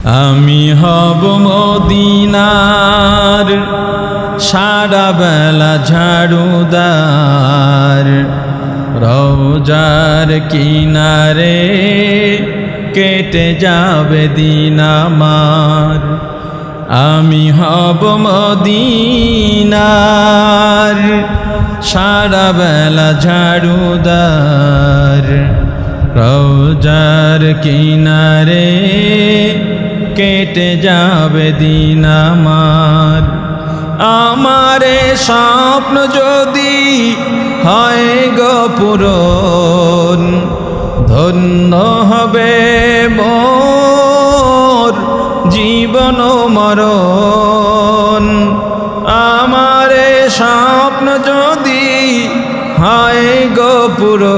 আমি হব মদিনার সারা বেলা ঝাড়ুদার, রওজার কিনারে কেটে যাবে দিন আমার। আমি হব মদিনার সারা বেলা ঝাড়ুদার, রওজার কিনারে কেটে যাবে দিন আমার। আমারে স্বপ্ন যদি হয় গো পূরণ, ধন্য হবে মোর জীবন মরণ। আমারে স্বপ্ন যদি হয় গো পূরণ,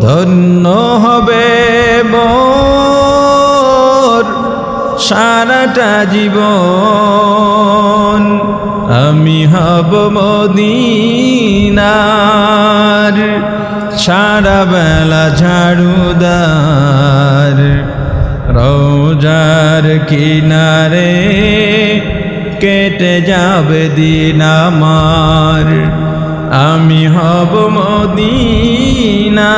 ধন্য হবে মোর সারাটা জীবন। আমি হব মদিনার সারা বেলা ঝাড়ুদার, রওজার কিনারে কেটে যাবে দিন আমার। আমি হব মদিনার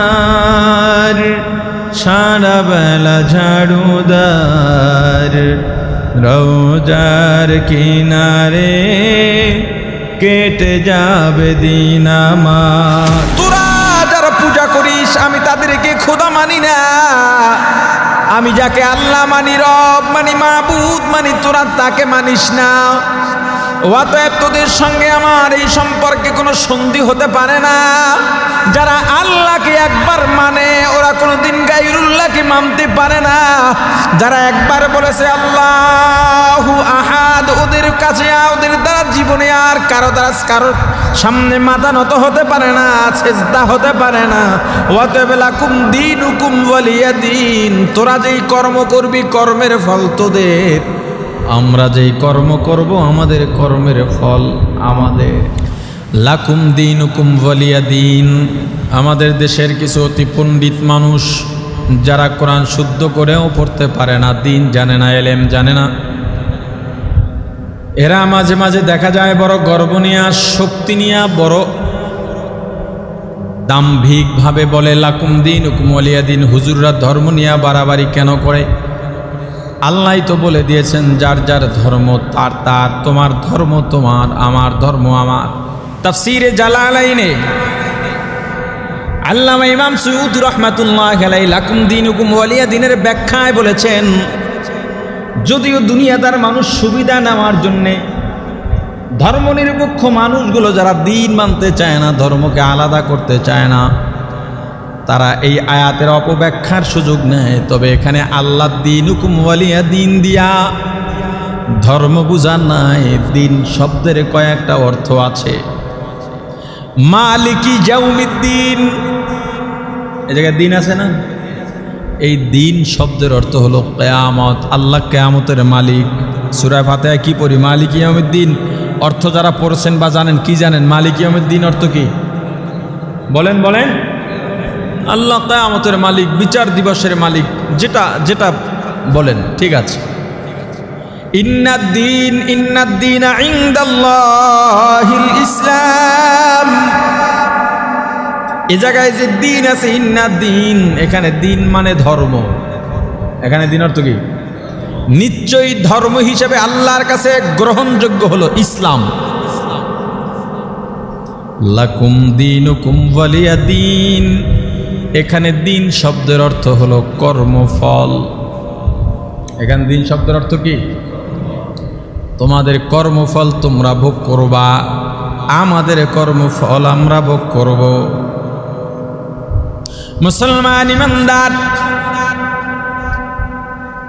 সারা বেলা ঝাড়ুদার, রওজার কিনারে কেটে যাবে দিন আমার। তোরা যারা পূজা করিস আমি তাদেরকে খোদা মানি না, আমি যাকে আল্লাহ মানি, রব মানি, মাবুদ মানি, তোরা তাকে মানিস না। অতএব তোদের সঙ্গে আমার এই সম্পর্কে কোনো সন্ধি হতে পারে না। যারা আল্লাহকে একবার মানে ওরা কোনোদিন গায়রুল্লাহকে মানতে পারে না। যারা একবার বলেছে আল্লাহু আহাদ, ওদের কাছে ওদের দ্বারা জীবনে আর কারোর সামনে মাথা নত হতে পারে না, সেজদা হতে পারে না। অতএব লাকুম দীনুকুম ওয়ালিয়া দীন। তোরা যেই কর্ম করবি কর্মের ফল তোদের, আমরা যেই কর্ম করব আমাদের কর্মের ফল আমাদের। লাকুম দীনুকুম ওয়ালিয়া দীন। আমাদের দেশের কিছু অতি পণ্ডিত মানুষ যারা কোরআন শুদ্ধ করেও পড়তে পারে না, দিন জানে না, এলেম জানে না, এরা মাঝে মাঝে দেখা যায় বড় গর্ব নিয়ে, শক্তি নিয়ে, বড় দাম্ভিকভাবে বলে লাকুম দীনুকুম ওয়ালিয়া দীন। হুজুররা ধর্ম নিয়ে বাড়াবাড়ি কেন করে? আল্লাহ তো বলে দিয়েছেন যার যার ধর্ম তার তার, তোমার ধর্ম তোমার, আমার ধর্ম আমার। তাফসীরে জালালাইনে আল্লামা ইমাম সুয়ুতী রাহমাতুল্লাহি আলাইহি লাকুম দীনুকুম ওয়ালিয়া দীনের ব্যাখ্যায় বলেছেন, যদিও দুনিয়াদার মানুষ সুবিধা নেওয়ার জন্যে, ধর্মনিরপেক্ষ মানুষগুলো যারা দিন মানতে চায় না, ধর্মকে আলাদা করতে চায় না, তারা এই আয়াতের অপব্যাখ্যার সুযোগ নেয়। তবে এখানে আল্লাহ দীনুকুম ওয়ালিয়া দীন দিয়া ধর্ম বুঝান নাই। দিন শব্দের কয়েকটা অর্থ আছে। মালিকি ইয়াউমিদ্দিন, এই জায়গায় দিন আছে না, এই দিন শব্দের অর্থ হলো কিয়ামত। আল্লাহ কিয়ামতের মালিক। সূরা ফাতিহায় কি পড়ি? মালিকি ইয়াউমিদ্দিন। অর্থ যারা পড়ছেন বা জানেন, কি জানেন মালিকি ইয়াউমিদ্দিন অর্থ কি? বলেন বলেন। আল্লাহ কিয়ামতের মালিক, বিচার দিবসের মালিক, যেটা যেটা বলেন ঠিক আছে। ইন্নাদ্দীন ইনদাল্লাহিল ইসলাম। এই জায়গায় যে দিন আছে ইন্নাদ্দীন, এখানে দিন মানে ধর্ম। এখানে দিন অর্থ কি? নিশ্চয়ই ধর্ম হিসেবে আল্লাহর কাছে গ্রহণযোগ্য হলো ইসলাম। লাকুম দীনুকুম ওয়ালিয়া দীন, এখানে দিন শব্দের অর্থ হলো কর্মফল। এখানে দিন শব্দের অর্থ কি? তোমাদের কর্মফল তোমরা ভোগ করবা, আমাদের কর্মফল আমরা ভোগ করব। মুসলমান ইমানদার,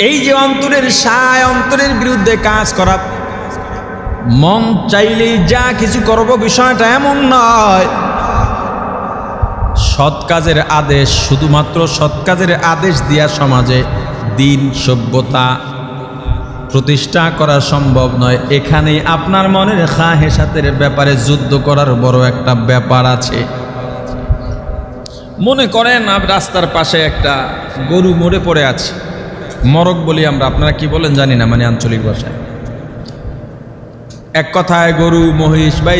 এই যে অন্তরের সায়, অন্তরের বিরুদ্ধে কাজ করা, মন চাইলেই যা কিছু করব বিষয়টা এমন নয়। সৎ কাজের আদেশ, শুধুমাত্র সৎ কাজের আদেশ দিয়া সমাজে দিন সভ্যতা প্রতিষ্ঠা করা সম্ভব নয়। এখানেই আপনার মনের খাহেসাতের ব্যাপারে যুদ্ধ করার বড় একটা ব্যাপার আছে। মনে করেন রাস্তার পাশে একটা গরু মরে পড়ে আছে, মরক বলি আমরা, আপনারা কি বলেন জানি না, মানে আঞ্চলিক ভাষায়। এক কথায় গরু, মহিষ বা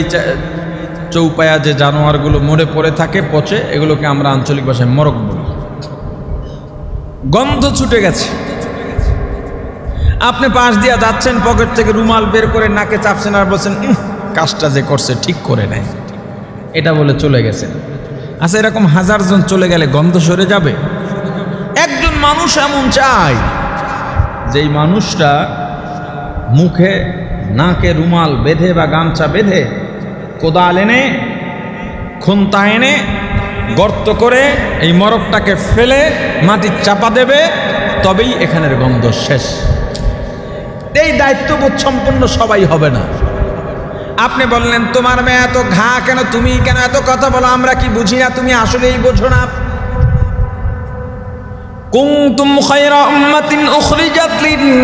চৌপায়া যে জানোয়ারগুলো মরে পড়ে থাকে, পচে, এগুলোকে আমরা আঞ্চলিক ভাষায় মরক বলি। গন্ধ ছুটে গেছে, আপনি পাশ দিয়ে যাচ্ছেন, পকেট থেকে রুমাল বের করে নাকে চাপছেন আর বলছেন কাজটা যে করছে ঠিক করে নেয়, এটা বলে চলে গেছেন। আচ্ছা, এরকম হাজার জন চলে গেলে গন্ধ সরে যাবে? একজন মানুষ এমন চায় যেই মানুষটা মুখে নাকে রুমাল বেঁধে বা গামছা বেঁধে কোদাল এনে খুন্তা এনে গর্ত করে এই মরকটাকে ফেলে মাটি চাপা দেবে, তবেই এখানের গন্ধ শেষ। এই দায়িত্ববোধ সম্পন্ন সবাই হবে না। আপনি বললেন তোমার মেয়ে এত ঘা কেন, তুমি কেন এত কথা বলো, আমরা কি বুঝি না, তুমি আসলেই বোঝো না। কুনতুম খায়রা উম্মাতিন উখরিজাত লিন-নাস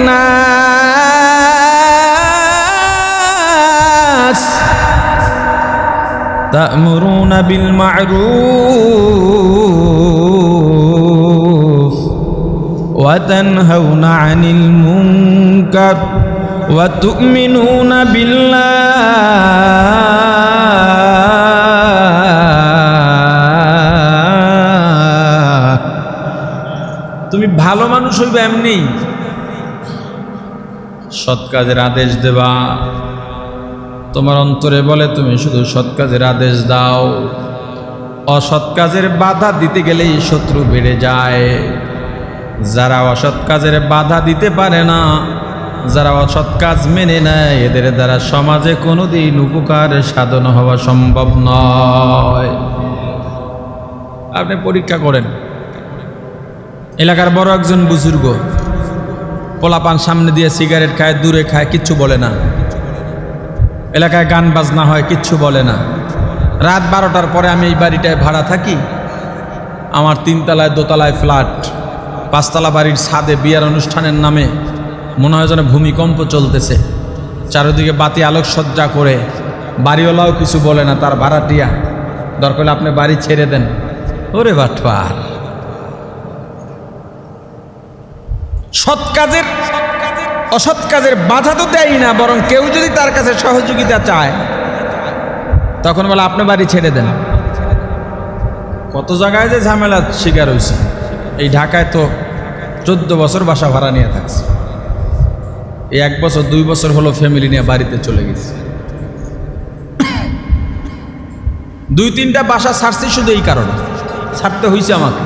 তা'মুরুনা বিল মা'রুফ ওয়া তানহাউনা আনিল মুনকার ওয়া তু'মিনুনা বিল্লাহ। তুমি ভালো মানুষ হইবে এমনি, সৎ কাজের আদেশ দেবা, তোমার অন্তরে বলে তুমি শুধু সৎ কাজের আদেশ দাও, অসৎ কাজের বাধা দিতে গেলেই শত্রু বেড়ে যায়। যারা অসৎ কাজের বাধা দিতে পারে না, যারা অসৎ কাজ মেনে নেয়, এদের দ্বারা সমাজে কোনোদিন উপকার সাধন হওয়া সম্ভব নয়। আপনি পরীক্ষা করেন, এলাকার বড় একজন বুজুর্গ, পোলাপান সামনে দিয়ে সিগারেট খায়, দূরে খায়, কিচ্ছু বলে না। এলাকায় গান বাজনা হয়, কিচ্ছু বলে না। রাত 12টার পরে আমি এই বাড়িটায় ভাড়া থাকি, আমার 3 তলায় 2 তলায় ফ্ল্যাট, 5 তলা বাড়ির ছাদে বিয়ার অনুষ্ঠানের নামে মনে হয় যেন ভূমিকম্প চলতেছে, চারিদিকে বাতি আলোকসজ্জা করে, বাড়িওয়ালাও কিছু বলে না, তার ভাড়াটিয়া দরকার হলে আপনি বাড়ি ছেড়ে দেন। ওরে বাটপার, সৎ কাজের অসৎ কাজের বাধা তো দেয় না, বরং কেউ যদি তার কাছে সহযোগিতা চায় তখন বলে আপনি বাড়ি ছেড়ে দেন। কত জায়গায় যে ঝামেলা শিকার হয়েছে। এই ঢাকায় তো 14 বছর বাসা ভাড়া নিয়ে থাকছে, এই 1 বছর 2 বছর হলো ফ্যামিলি নিয়ে বাড়িতে চলে গেছে। 2-3টা বাসা ছাড়ছি শুধু এই কারণে, ছাড়তে হয়েছে আমাকে,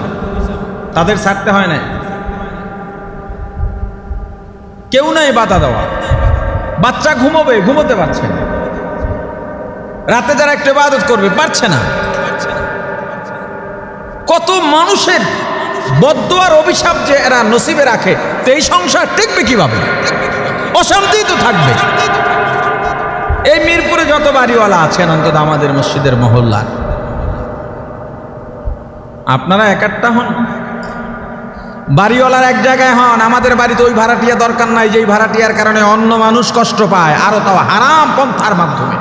তাদের ছাড়তে হয় না। কেউ নাই বাধা দেওয়া, বাচ্চা ঘুমোবে, ঘুমোতে পারছে না, রাতে যারা একটু ইবাদত করবে পারছে না। কত মানুষের বদদুয়ার অভিশাপ যে এরা নসিবে রাখে, তো এই সংসার টিকবে কিভাবে? অশান্তি তো থাকবে। এই মিরপুরে যত বাড়িওয়ালা আছেন, অন্তত আমাদের মসজিদের মহল্লার, আপনারা একটা হন, বাড়িওয়ালার এক জায়গায় হন। আমাদের বাড়িতে ওই ভাড়াটিয়া দরকার নাই, যেই ভাড়াটিয়ার কারণে অন্য মানুষ কষ্ট পায়, আরো তাও হারাম পন্থার মাধ্যমে।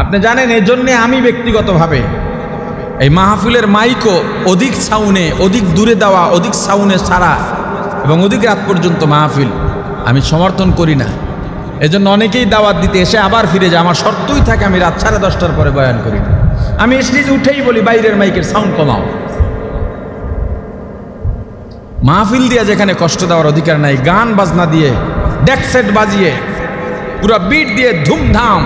আপনি জানেন, এই জন্যে আমি ব্যক্তিগতভাবে এই মাহফিলের মাইকও অধিক সাউন্ডে, অধিক দূরে দেওয়া, অধিক সাউন্ডে ছাড়া এবং অধিক রাত পর্যন্ত মাহফিল আমি সমর্থন করি না। এজন্য অনেকেই দাওয়াত দিতে এসে আবার ফিরে যায়। আমার শর্তই থাকে আমি রাত 10:30টার পরে বয়ান করি না। আমি স্টেজে উঠেই বলি বাইরের মাইকের সাউন্ড কমাও। মাহফিল দিয়ে যেখানে কষ্ট দেওয়ার অধিকার নাই, গান বাজনা দিয়ে, ডেক সেট বাজিয়ে, পুরো বিট দিয়ে ধুমধাম,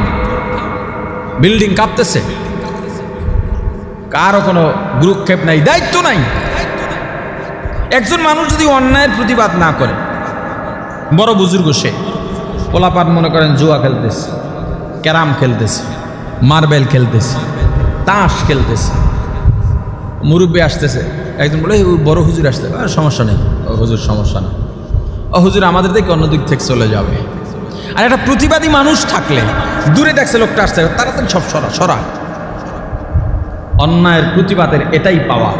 বিল্ডিং কাঁপতেছে, কারো কোনো গ্রুপক্ষেপ নাই, দায়িত্ব নাই। একজন মানুষ যদি অন্যায়ের প্রতিবাদ না করে, বড় বুজুর্গ সে, পোলাপান মনে করেন জুয়া খেলতেছে, ক্যারাম খেলতেছে, মার্বেল খেলতেছে, তাস খেলতেছে, মুরব্বী আসতেছে, একজন বলে বড় হুজুর আসতে, সমস্যা নেই, হুজুর সমস্যা নেই, ও হুজুর আমাদের থেকে অন্য দিক থেকে চলে যাবে। আর একটা প্রতিবাদী মানুষ থাকলে, দূরে দেখছে লোকটা আসতে, তাড়াতাড়ি সব সরা সরা। অন্যায়ের প্রতিবাদের এটাই পাওয়ার।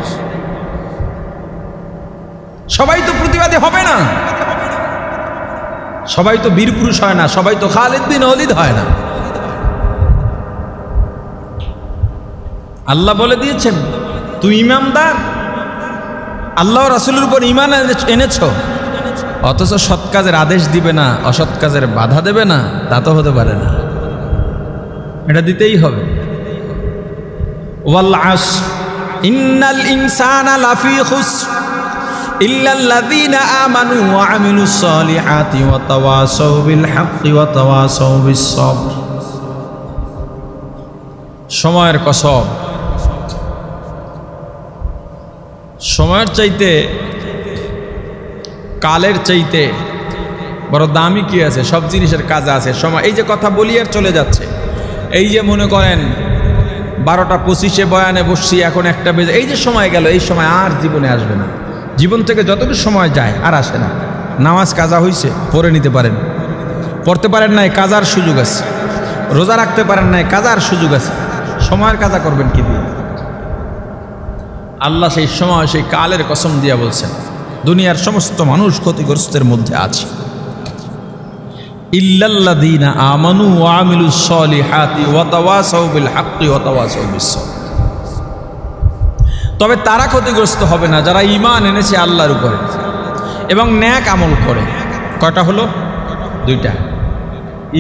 সবাই তো প্রতিবাদী হবে না, সবাই তো বীর পুরুষ হয় না, সবাই তো খালিদ বিন ওয়ালিদ হয় না। আল্লাহ বলে দিয়েছেন তুই ইমানদার, আল্লাহ রাসূলের উপর ঈমান এনেছ, অথচ সৎ কাজের আদেশ দিবে না, অসৎ কাজের বাধা দেবে না, তা তো হতে পারে না। এটা দিতেই হবে। ওয়াল আসর ইন্নাল ইনসানা লাফি খুসর ইল্লাল্লাযীনা আমানু ওয়া আমিলুস সালিহাতি ওয়া তাওয়াসাউ বিল হাক্কি ওয়া তাওয়াসাউ বিস সবর। সময়ের কসম, সময়ের চাইতে কালের চাইতে বড় দামি কি আছে? সব জিনিসের কাজ আছে সময়। এই যে কথা বলি আর চলে যাচ্ছে, এই যে মনে করেন 12টা 25 বয়ানে বসছি, এখন 1টা বেজে, এই যে সময় গেল, এই সময় আর জীবনে আসবে না। জীবন থেকে যতটুকু সময় যায় আর আসে না। নামাজ কাজা হয়েছে, পড়ে নিতে পারেন, পড়তে পারেন নাই, কাজার সুযোগ আছে। রোজা রাখতে পারেন নাই, কাজার সুযোগ আছে। সময়ের কাজা করবেন কি দিয়ে? আল্লাহ সেই সময় সেই কালের কসম দিয়া বলছেন দুনিয়ার সমস্ত মানুষ ক্ষতিগ্রস্তের মধ্যে আছে, ইল্লাল্লাযীনা আমানু ওয়া আমিলুস সালিহাতি ওয়া তাওয়াসাউ বিল হাক্কি ওয়া তাওয়াসাউ বিস সবর। তবে তারা ক্ষতিগ্রস্ত হবে না যারা ঈমান এনেছে আল্লাহর উপরে এবং নেক আমল করে। কয়টা হলো? 2টা,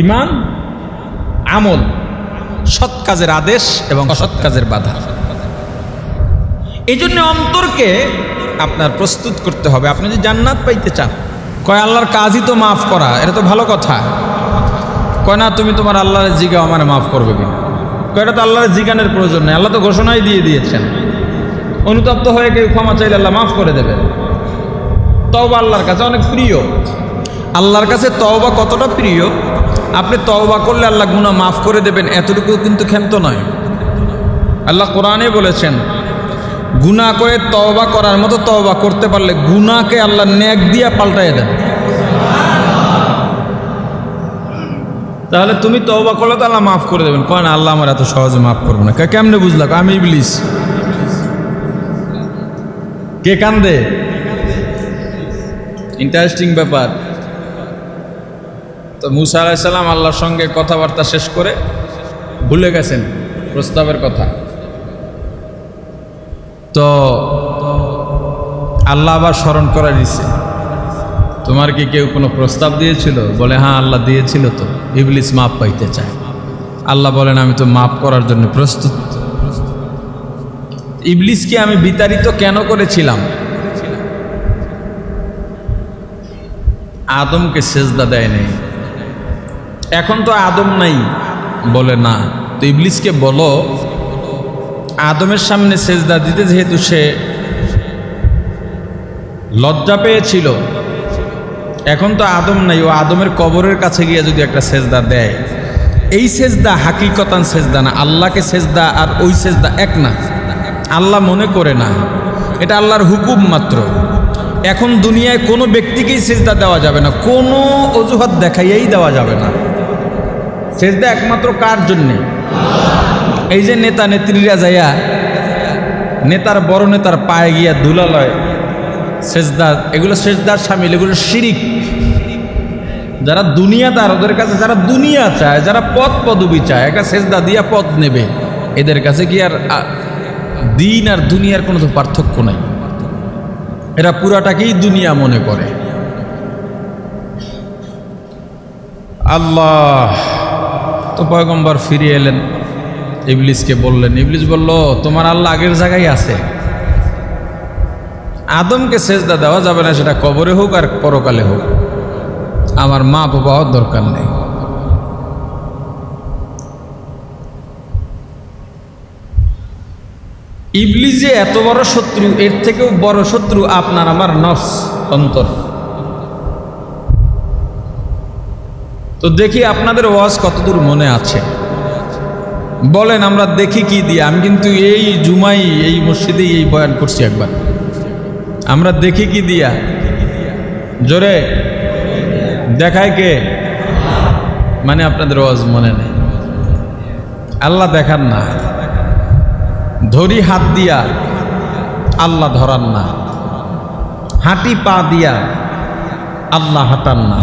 ঈমান, আমল, সৎ কাজের আদেশ এবং অসৎ কাজের বাধা। এই জন্য অন্তরকে আপনার প্রস্তুত করতে হবে। আপনি যদি জান্নাত পাইতে চান, কয় আল্লাহর কাজই তো মাফ করা, এটা তো ভালো কথা। কয় না তুমি তোমার আল্লাহর জিগাও আমার মাফ করবে কিনা। কয় এটা তো আল্লাহর জিগানের প্রয়োজন নেই, আল্লাহ তো ঘোষণাই দিয়ে দিয়েছেন অনুতপ্ত হয়ে কেউ ক্ষমা চাইলে আল্লাহ মাফ করে দেবেন। তওবা আল্লাহর কাছে অনেক প্রিয়। আল্লাহর কাছে তওবা কতটা প্রিয়, আপনি তওবা করলে আল্লাহ গুনাহ মাফ করে দেবেন, এতটুকু কিন্তু ক্ষান্ত নয়। আল্লাহ কোরআনে বলেছেন গুনাহ করে তওবা করার মতো তওবা করতে পারলে গুনাহকে আল্লাহ নেক দিয়া পাল্টাইয়া দেন। তাহলে তুমি তওবা করলে তো আল্লাহ মাফ করে দেবেন। কয় না আল্লাহ আমার এত সহজে মাফ করবে না। কেমনে বুঝলা? আমি ইবলিস। কে কান্দে? ইন্টারেস্টিং ব্যাপার। তো মুসা আলাইহিস সালাম আল্লাহর সঙ্গে কথাবার্তা শেষ করে ভুলে গেছেন প্রস্তাবের কথা। তো আল্লাহ আবার স্মরণ করে দিছে, তোমার কি কেউ কোনো প্রস্তাব দিয়েছিল? বলে হ্যাঁ আল্লাহ দিয়েছিল। তো ইবলিস মাপ পাইতে চায়। আল্লাহ বলেন আমি তো মাপ করার জন্য প্রস্তুত। ইবলিসকে আমি বিতাড়িত কেন করেছিলাম? আদমকে সেজদা দেয় নাই। এখন তো আদম নাই, বলে না। তো ইবলিসকে বলো আদমের সামনে সেজদা দিতে, যেহেতু সে লজ্জা পেয়েছিল, এখন তো আদম নাই, ও আদমের কবরের কাছে গিয়ে যদি একটা সেজদা দেয়, এই সেজদা হাকিকতান সেজদা না। আল্লাহকে সেজদা আর ওই সেজদা এক না। আল্লাহ মনে করে না, এটা আল্লাহর হুকুম মাত্র। এখন দুনিয়ায় কোনো ব্যক্তিকেই সেজদা দেওয়া যাবে না, কোনো অজুহাত দেখাইয়াই দেওয়া যাবে না। সেজদা একমাত্র কার জন্যে? এই যে নেতা নেত্রীরা যাইয়া নেতার বড় নেতার পায়ে গিয়া ধুলা লয়, সেজদা, এগুলো সেজদার শামিল, এগুলো শিরিক। যারা দুনিয়াদার, ওদের কাছে যারা দুনিয়া চায়, যারা পদ পদবি চায়, একটা সেজদা দিয়া পদ নেবে, এদের কাছে কি আর দিন আর দুনিয়ার কোনো তো পার্থক্য নাই। এরা পুরাটাকেই দুনিয়া মনে করে। আল্লাহ তো পয়গম্বর ফিরে এলেন, ইবলিসকে বললেন। ইবলিস বলল তোমার আল্লাহ আগের জায়গায় আছে। আদমকে সেজদা দেওয়া যাবে না, সেটা কবরে হোক আর পরকালে হোক। আমার মা বাবাও দরকার নেই। ইবলিস যে এত বড় শত্রু, এর থেকেও বড় শত্রু আপনার আমার নফস, অন্তর। তো দেখি আপনাদের ওয়াজ কতদূর মনে আছে, বলেন আমরা দেখি কি দিয়ে। আমি কিন্তু এই জুমাই এই মসজিদেই এই বয়ান করছি একবার। আমরা দেখি কি দিয়া? জোরে দেখায় কে? মানে আপনাদের ওয়াজ মনে নেই। আল্লাহ দেখান না, ধরি হাত দিয়া, আল্লাহ ধরান না। হাঁটি পা দিয়া, আল্লাহ হাঁটান না।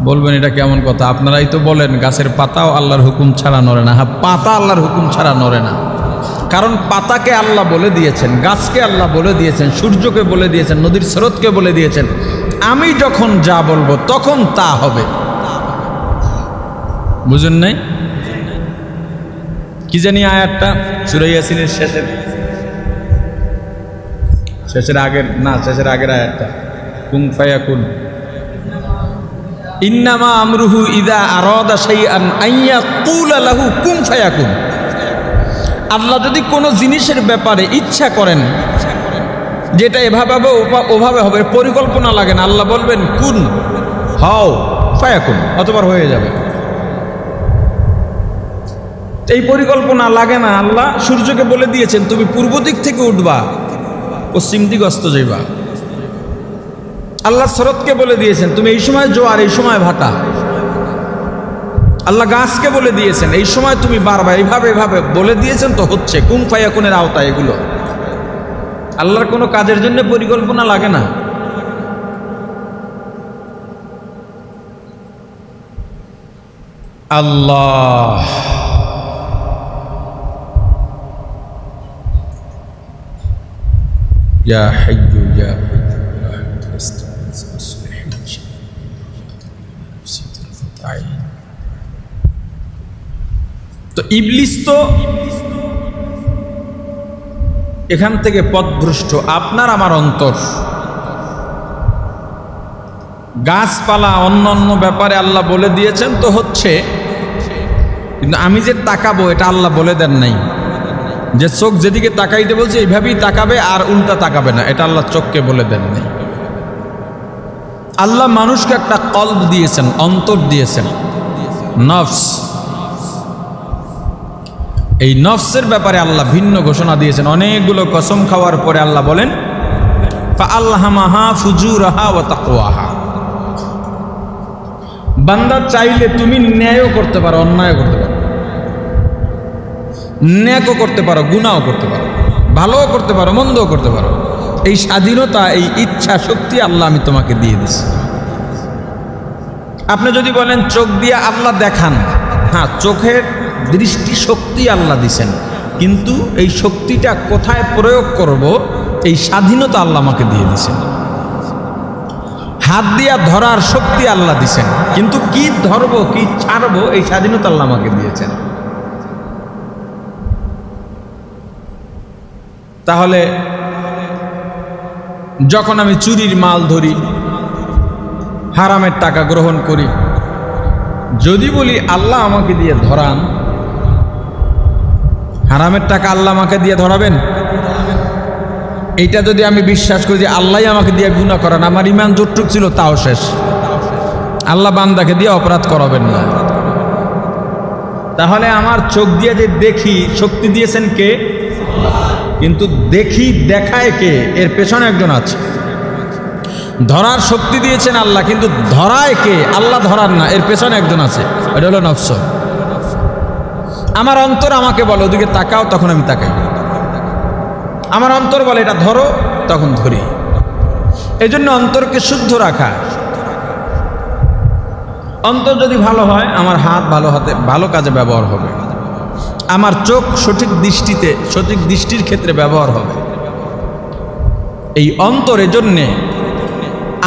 বলবেন এটা কেমন কথা? আপনারাই তো বলেন গাছের পাতাও আল্লাহর হুকুম ছাড়া নড়ে না। হ্যাঁ, পাতা আল্লাহর হুকুম ছাড়া নড়ে না। কারণ পাতাকে আল্লাহ বলে দিয়েছেন, গাছকে আল্লাহ বলে দিয়েছেন, সূর্যকে বলে দিয়েছেন, নদীর স্রোতকে বলে দিয়েছেন, আমি যখন যা বলবো তখন তা হবে। বুঝেন নাই? কি জানি আয়াতটা সূরা ইয়াসিনের শেষের আগের আয়াতটা, কুন ফায়াকুন, ইন্নামা আমরুহু ইযা আরাদা শাইআন আইয়াকুলা লাহু কুন ফায়াকুন। আল্লাহ যদি কোনো জিনিসের ব্যাপারে ইচ্ছা করেন যেটা এভাবে হবে ওভাবে হবে, পরিকল্পনা লাগে না, আল্লাহ বলবেন কুন, হও, ফায়াকুন, অতবার হয়ে যাবে। এই পরিকল্পনা লাগে না। আল্লাহ সূর্যকে বলে দিয়েছেন তুমি পূর্ব দিক থেকে উঠবা, পশ্চিম দিক অস্ত যাইবা। আল্লাহ স্রোতকে বলে দিয়েছেন তুমি এই সময় জোয়ার, এই সময় ভাটা। আল্লাহ গাছকে বলে দিয়েছেন এই সময় তুমি বারবা, এইভাবে এভাবে বলে দিয়েছেন, তো হচ্ছে। কুন ফায়াকুনের আওতায় এগুলো। আল্লাহর কোনো কাজের জন্য পরিকল্পনা লাগে না। আল্লাহ ইয়া হাইয়্যু ইয়া তো ইবলিস তো এখান থেকে পথভ্রষ্ট। আপনার আমার অন্তর, গাছপালা অন্য ব্যাপারে আল্লাহ বলে দিয়েছেন তো হচ্ছে, কিন্তু আমি যে তাকাবো এটা আল্লাহ বলে দেন নাই। যে চোখ যেদিকে তাকাইতে বলছে এইভাবেই তাকাবে আর উল্টা তাকাবে না, এটা আল্লাহ চোখকে বলে দেন নাই। আল্লাহ মানুষকে একটা কলব দিয়েছেন, অন্তর দিয়েছেন, নফস। এই নফসের ব্যাপারে আল্লাহ ভিন্ন ঘোষণা দিয়েছেন। অনেকগুলো কসম খাওয়ার পরে আল্লাহ বলেন ফাআলহামাহা ফুজুরাহা ওয়া তাকওয়াহা। বান্দা চাইলে তুমি ন্যায়ও করতে পারো, অন্যায়ও করতে পারো, ন্যায়ও করতে পারো, গুনাহও করতে পারো, ভালোও করতে পারো, মন্দও করতে পারো। এই স্বাধীনতা, এই ইচ্ছা শক্তি আল্লাহ আমি তোমাকে দিয়ে দিছি। আপনি যদি বলেন চোখ দিয়ে আল্লাহ দেখান, হ্যাঁ, চোখের দৃষ্টি শক্তি আল্লাহ দিছেন, কিন্তু এই শক্তিটা কোথায় প্রয়োগ করব এই স্বাধীনতা আল্লাহ আমাকে দিয়ে দিছেন। হাত দিয়া ধরার শক্তি আল্লাহ দিছেন, কিন্তু কি ধরবো কি ছাড়বো এই স্বাধীনতা আল্লাহ আমাকে দিয়েছেন। তাহলে যখন আমি চুরির মাল ধরি, হারামের টাকা গ্রহণ করি, যদি বলি আল্লাহ আমাকে দিয়ে ধরান, হারামের টাকা আল্লাহ আমাকে দিয়ে ধরাবেন, এইটা যদি আমি বিশ্বাস করি যে আল্লাহ আমাকে দিয়ে গুনাহ করান, আমার ইমান যতটুক ছিল তাও শেষ। আল্লাহ বান্দাকে দিয়ে অপরাধ করাবেন না। তাহলে আমার চোখ দিয়ে যে দেখি, শক্তি দিয়েছেন কে? কিন্তু দেখি, দেখায় কে? এর পেছনে একজন আছে। ধরার শক্তি দিয়েছেন আল্লাহ, কিন্তু ধরায় কে? আল্লাহ ধরার না, এর পেছনে একজন আছে, এটা হলো নফস। আমার অন্তর আমাকে বলে ওদিকে তাকাও, তখন আমি তাকাই। আমার অন্তর বলে এটা ধরো, তখন ধরি। এই জন্য অন্তরকে শুদ্ধ রাখা। অন্তর যদি ভালো হয়, আমার হাত ভালো কাজে ব্যবহার হবে, আমার চোখ সঠিক দৃষ্টির ক্ষেত্রে ব্যবহার হবে। এই অন্তরের জন্যে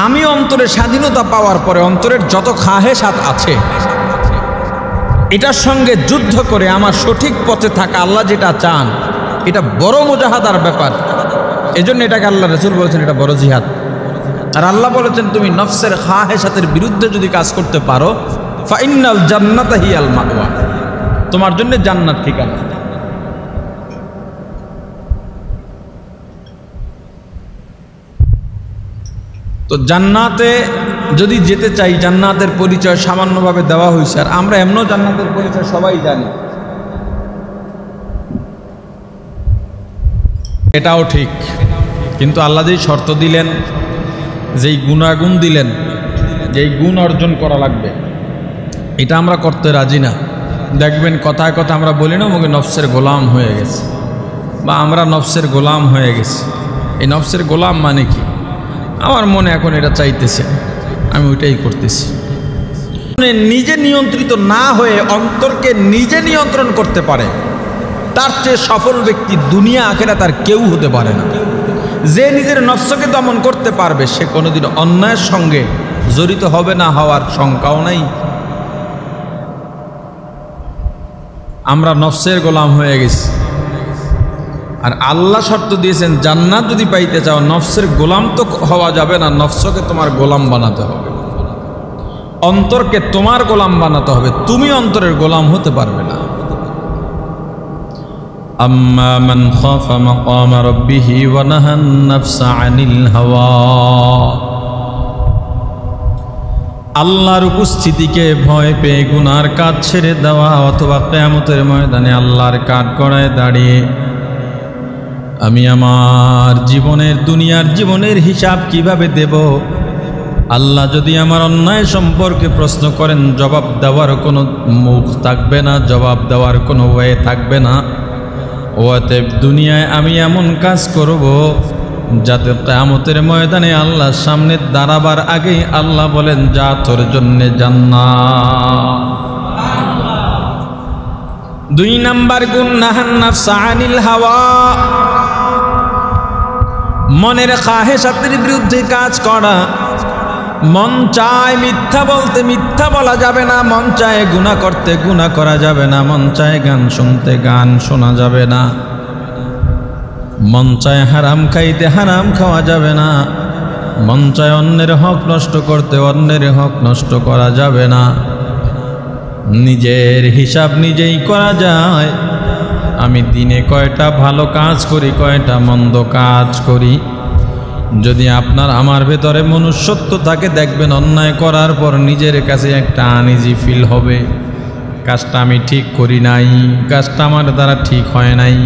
আমি অন্তরে স্বাধীনতা পাওয়ার পরে অন্তরের যত খাহেসাত আছে এটার সঙ্গে যুদ্ধ করে আমার সঠিক পথে থাকা, আল্লাহ যেটা চান, এটা বড় মুজাহাদার ব্যাপার। এজন্য এটাকে আল্লাহ রাসূল বলেছেন এটা বড় জিহাদ। আর আল্লাহ বলেছেন তুমি নফসের খাহেসাতের বিরুদ্ধে যদি কাজ করতে পারো, ফাইন্নাল জান্নাতা হিয়াল মাওয়া, তোমার জন্য জান্নাত ঠিকানা। তো জান্নাতে যদি যেতে চাই, জান্নাতের পরিচয় সামান্যভাবে দেওয়া হয়েছে, আর আমরা এমনও জান্নাতের পরিচয় সবাই জানি, এটাও ঠিক। কিন্তু আল্লাহ যেই শর্ত দিলেন, যেই গুণাগুণ দিলেন, যেই গুণ অর্জন করা লাগবে, এটা আমরা করতে রাজি না। দেখবেন কথায় কথা আমরা বলি না মুখে নফসের গোলাম হয়ে গেছে, বা আমরা নফসের গোলাম হয়ে গেছি। এই নফসের গোলাম মানে কি? আমার মনে এখন এটা চাইতেছে, আমি ওইটাই করতেছি। নিজে নিয়ন্ত্রিত না হয়ে অন্তরকে নিজে নিয়ন্ত্রণ করতে পারে, তার চেয়ে সফল ব্যক্তি দুনিয়া আখিরাত আর কেউ হতে পারে না। যে নিজের নফসকে দমন করতে পারবে সে কোনোদিন অন্যায়ের সঙ্গে জড়িত হবে না, হওয়ার শঙ্কাও নাই। আমরা নফসের গোলাম হয়ে গেছি, আর আল্লাহ শর্ত দিয়েছেন জান্নাত যদি পাইতে চাও নফসের গোলাম তো হওয়া যাবে না, নফসকে তোমার গোলাম বানাতে হবে, অন্তরকে তোমার গোলাম বানাতে হবে, তুমি অন্তরের গোলাম হতে পারবে না। আম্মা মান খাফা মাকাম রাব্বিহি ওয়া নাহান নাফসা আনিল হাওয়া, আল্লাহর উপস্থিতিকে ভয় পেয়ে গুনার কাজ ছেড়ে দেওয়া, অথবা কিয়ামতের ময়দানে আল্লাহর কাঠগড়ায় দাঁড়িয়ে আমি আমার জীবনের দুনিয়ার জীবনের হিসাব কিভাবে দেব, আল্লাহ যদি আমার অন্যায় সম্পর্কে প্রশ্ন করেন জবাব দেওয়ার কোনো মুখ থাকবে না, জবাব দেওয়ার কোনো ওয়ে থাকবে না। অতএব দুনিয়ায় আমি এমন কাজ করব যাতে কিয়ামতের ময়দানে আল্লাহর সামনে দাঁড়াবার আগেই আল্লাহ বলেন যা তোর জন্য জান্নাত। 2 নাম্বার গুণ নাহান নাফসা আনিল হাওয়া, মনের খাহেসাতের বিরুদ্ধে কাজ করা। মন চায় মিথ্যা বলতে মিথ্যা বলা যাবে না, মন চায় গুনাহ করতে গুনাহ করা যাবে না, মন চায় গান শুনতে গান শোনা যাবে না, মন চায় হারাম খাইতে হারাম খাওয়া যাবে না, মন চায় অন্যের হক নষ্ট করতে অন্যের হক নষ্ট করা যাবে না। নিজের হিসাব নিজেই করা যায়, আমি দিনে কয়টা ভালো কাজ করি কয়টা মন্দ কাজ করি। যদি আপনার আমার ভেতরে মনুষ্যত্ব থাকে দেখবেন অন্যায় করার পর নিজের কাছে একটা আনইজি ফিল হবে, কাজটা আমি ঠিক করি নাই, কাজটা আমার দ্বারা ঠিক হয় নাই।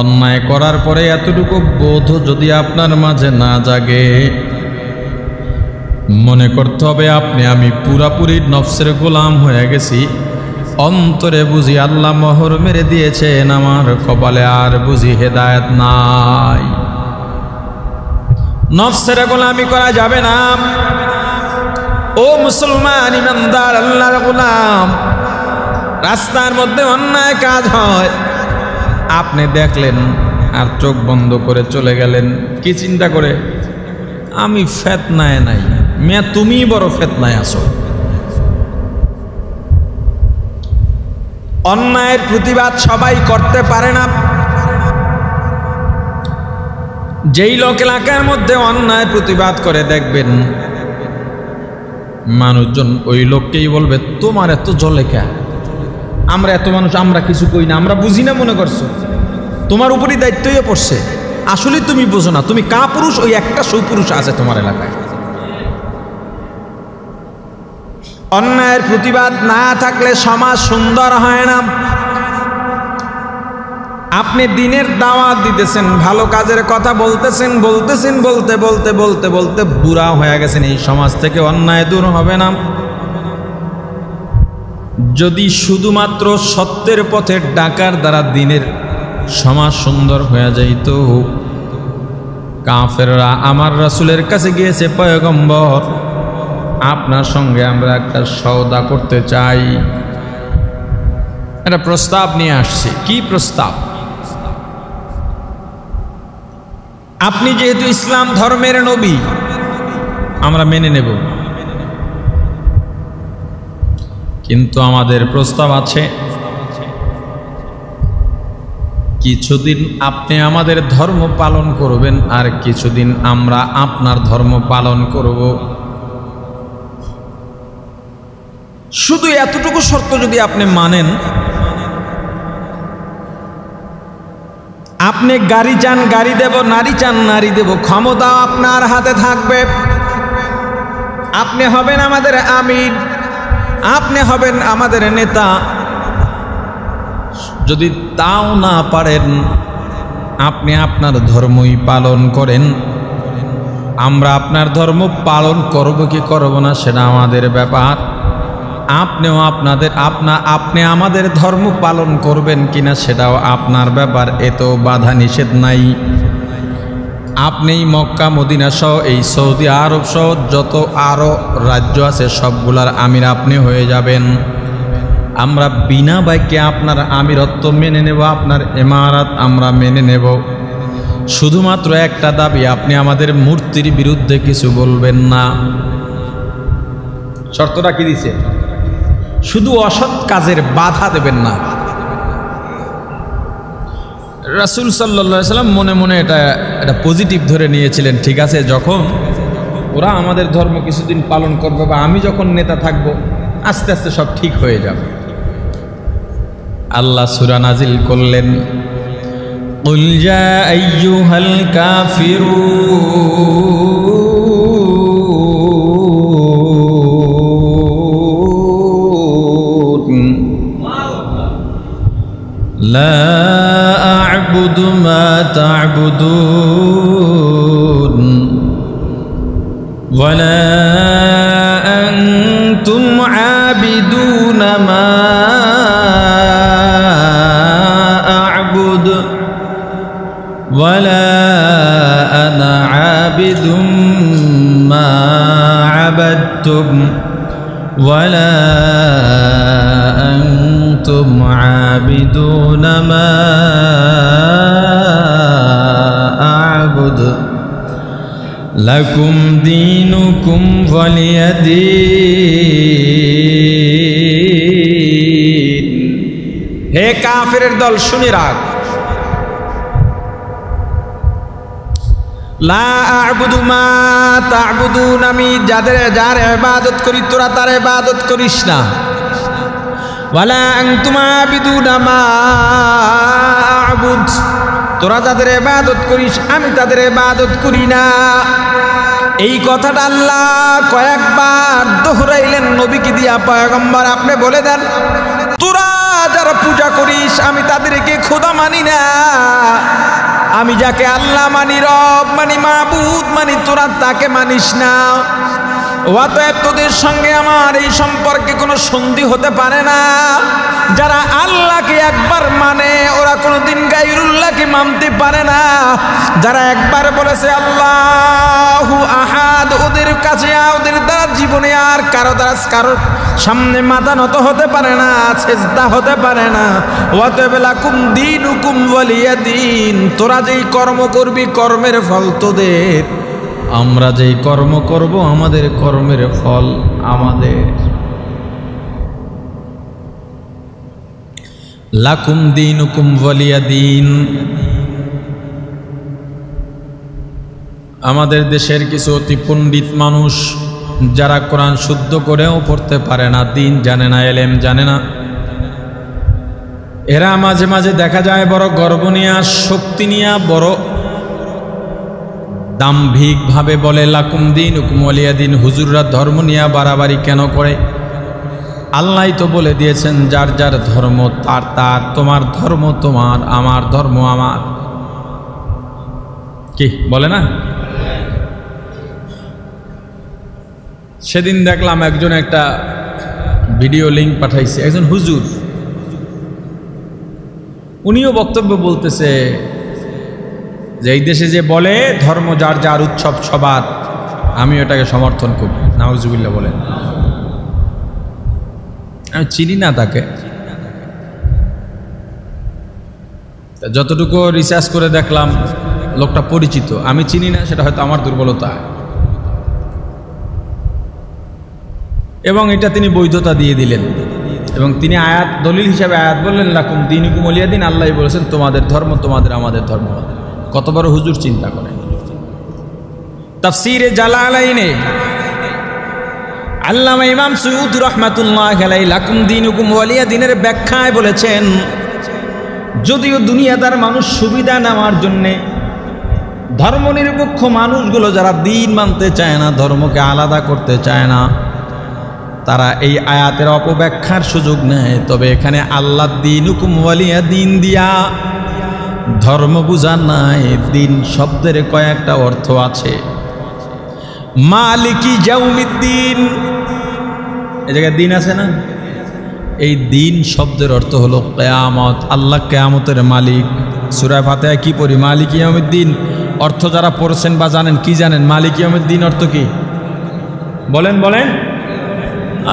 অন্যায় করার পরে এতটুকু বোধ যদি আপনার মাঝে না জাগে, মনে করতে হবে আমি পুরাপুরি নফসের গোলাম হয়ে গেছি। অন্তরে বুঝি আল্লাহ মোহর মেরে দিয়েছেন, আমার কপালে আর বুঝি হেদায়েত নাই। নফসের গোলামি করা যাবে না। ও মুসলমান ইমানদার আল্লাহর গোলাম, রাস্তার মধ্যে অন্যায় কাজ হয়, আপনি দেখলেন আর চোখ বন্ধ করে চলে গেলেন, কি চিন্তা করে আমি ফেতনায় নাই। মিয়া তুমি বড় ফেতনায় আছো। অন্যায়ের প্রতিবাদ সবাই করতে পারে না। যেই লোক এলাকার মধ্যে অন্যায় প্রতিবাদ করে দেখবেন মানুষজন ওই লোককেই বলবে তোমার এত জলে কে, আমরা এত মানুষ আমরা কিছু কই না, আমরা বুঝি না মনে করছো, তোমার উপরই দায়িত্বই পড়ছে। আসলে তুমি বোঝো না, তুমি কা পুরুষ, ওই একটা সুপুরুষ আছে তোমার এলাকায়। অন্যায়ের প্রতিবাদ না থাকলে সমাজ সুন্দর হয় না। আপনি দিনের দাওয়াত দিতেছেন, ভালো কাজের কথা বলতেছেন, বলতেছেন বলতে বলতে বলতে বলতে বুড়া হয়ে গেছেন, এই সমাজ থেকে অন্যায় দূর হবে না। যদি শুধুমাত্র সত্যের পথে ডাকার দ্বারা দিনের সমাজ সুন্দর হয়ে যাইত, কাফেররা আমার রাসূলের কাছে গিয়েছে, পয়গম্বর আপনার সঙ্গে আমরা একটা সওদা করতে চাই, একটা প্রস্তাব নিয়ে আসছে। কি প্রস্তাব? আপনি যেহেতু ইসলাম ধর্মের নবী আমরা মেনে নেব, কিন্তু আমাদের প্রস্তাব আছে কিছুদিন আপনি আমাদের ধর্ম পালন করবেন আর কিছুদিন আমরা আপনার ধর্ম পালন করব। শুধু এতটুকু শর্ত যদি আপনি মানেন, আপনি গাড়ি চান গাড়ি দেব, নারী চান নারী দেব, ক্ষমতা আপনার হাতে থাকবে। আপনি হবেন আমাদের আমির, আপনি হবেন আমাদের নেতা। যদি তাও না পারেন, আপনি আপনার ধর্মই পালন করেন, আমরা আপনার ধর্ম পালন করব কি করব না সেটা আমাদের ব্যাপার। আপনিও আপনি আমাদের ধর্ম পালন করবেন কিনা সেটাও আপনার ব্যাপার, এত বাধা নিষেধ নাই। আপনি মক্কা মদিনা সহ এই সৌদি আরব সহ যত আরো রাজ্য আছে সবগুলার আমির আপনি হয়ে যাবেন। আমরা বিনা বাক্যে আপনার আমিরত্ব মেনে নেব, আপনার ইমারত আমরা মেনে নেব। শুধুমাত্র একটা দাবি, আপনি আমাদের মূর্তির বিরুদ্ধে কিছু বলবেন না। শর্তটা কি দিছে? শুধু অসৎ কাজের বাধা দেবেন না। রাসূল সাল্লাল্লাহু আলাইহি সাল্লাম মনে মনে এটা পজিটিভ ধরে নিয়েছিলেন। ঠিক আছে, যখন ওরা আমাদের ধর্ম কিছুদিন পালন করবে বা আমি যখন নেতা থাকব, আস্তে আস্তে সব ঠিক হয়ে যাবে। আল্লাহ সূরা নাজিল করলেন, কুল ইয়া আইয়ুহাল কাফিরুন লা আ'বুদু মা তা'বুদুন ওয়ালা আনতুম আবিদুনা মা আ'বুদু ওয়ালা আনা আবিদুম মা আবাদতুম ওয়ালা আনতুম আবিদুনা মা আ'বুদু লাকুম দীনুকুম ওয়ালিয়াদিন। হে কাফিরের দল, শুনে রাখ, লা আ'বুদু মা তা'বুদুন, আমি যার ইবাদত করি তোরা তার ইবাদত করিস না। ওয়ালা আনতুম আবিদুনা মা আ'বুদ, তোরা যাদের ইবাদত করিস আমি তাদের ইবাদত করি না। এই কথাটা আল্লাহ কয়েকবার দোহরাইলেন নবীকে দিয়া। পয়গম্বর আপনি বলে দেন, তোরা যারা পূজা করিস আমি তাদেরকে খোদা মানি না। আমি যাকে আল্লাহ মানি, রব মানি, মাবুদ মানি, তোরা তাকে মানিস না। অতএব তোদের সঙ্গে আমার এই সম্পর্কে কোনো সন্ধি হতে পারে না। যারা আল্লাহকে একবার মানে ওরা কোনোদিন গায়রুল্লাহকে মানতে পারে না। যারা একবার বলেছে আল্লাহু আহাদ, ওদের কাছে ওদের দ্বারা জীবনে আর কারোর সামনে মাথা নত হতে পারে না, সেজদা হতে পারে না। অতএব লাকুম দীনুকুম ওয়ালিয়াদিন, তোরা যেই কর্ম করবি কর্মের ফল তোদের, আমরা যেই কর্ম করব আমাদের কর্মের ফল আমাদের। লাকুম দীনুকুম ওয়ালিয়াদিন। আমাদের দেশের কিছু অতি পণ্ডিত মানুষ যারা কোরআন শুদ্ধ করেও পড়তে পারে না, দিন জানে না, এলেম জানে না, এরা মাঝে মাঝে দেখা যায় বড় গর্ব নিয়ে, শক্তি নিয়ে, বড় দাম্ভিকভাবে বলে লাকুম দীনুকুম ওয়ালিয়াদিন। হুজুররা ধর্ম নিয়ে বাড়াবাড়ি কেন করে? আল্লাহই তো বলে দিয়েছেন যার যার ধর্ম তার তার, তোমার ধর্ম তোমার, আমার ধর্ম আমার। কি বলে না? সেদিন দেখলাম একজন একটা ভিডিও লিঙ্ক পাঠাইছে, একজন হুজুর, উনিও বক্তব্য বলতেছে যে এই দেশে যে বলে ধর্ম যার যার, উৎসব সবার, আমি এটাকে সমর্থন করি। নাউজুবিল্লাহ বলেন। আমি চিনি না তাকে, যতটুকু রিসার্চ করে দেখলাম লোকটা পরিচিত। আমি চিনি না, সেটা হয়তো আমার দুর্বলতা। এবং এটা তিনি বৈধতা দিয়ে দিলেন এবং তিনি আয়াত দলিল হিসাবে আয়াত বললেন লাকুম দীনুকুম ওয়ালিয়াদিন। আল্লাহ বলেছেন তোমাদের ধর্ম তোমাদের, আমাদের ধর্ম আমাদের। কত বড় হুজুর চিন্তা করেন। তাফসীরে জালালাইনে আল্লামা ইমাম সুয়ুতি রাহমাতুল্লাহ আলাইহি লাকুম দীনুকুম ওয়ালিয়াদিনের ব্যাখ্যায় বলেছেন, যদিও দুনিয়াদার মানুষ সুবিধা নেওয়ার জন্যে, ধর্মনিরপেক্ষ মানুষগুলো যারা দিন মানতে চায় না, ধর্মকে আলাদা করতে চায় না, তারা এই আয়াতের অপব্যাখ্যার সুযোগ নেয়। তবে এখানে আল্লাহ দীনুকুম ওয়ালিয়াদিন দিয়া ধর্ম বুঝা নাই, দিন শব্দের কয়েকটা অর্থ আছে। মালিকি ইয়াউমিদ্দিন, এই জায়গায় দিন আছে না? এই দিন শব্দের অর্থ হলো কিয়ামত। আল্লাহ কিয়ামতের মালিক। সূরা ফাতিহা কি পড়ি? মালিকি ইয়াউমিদ্দিন। অর্থ যারা পড়ছেন বা জানেন, কি জানেন মালিকি ইয়াউমিদ্দিন অর্থ কি? বলেন বলেন।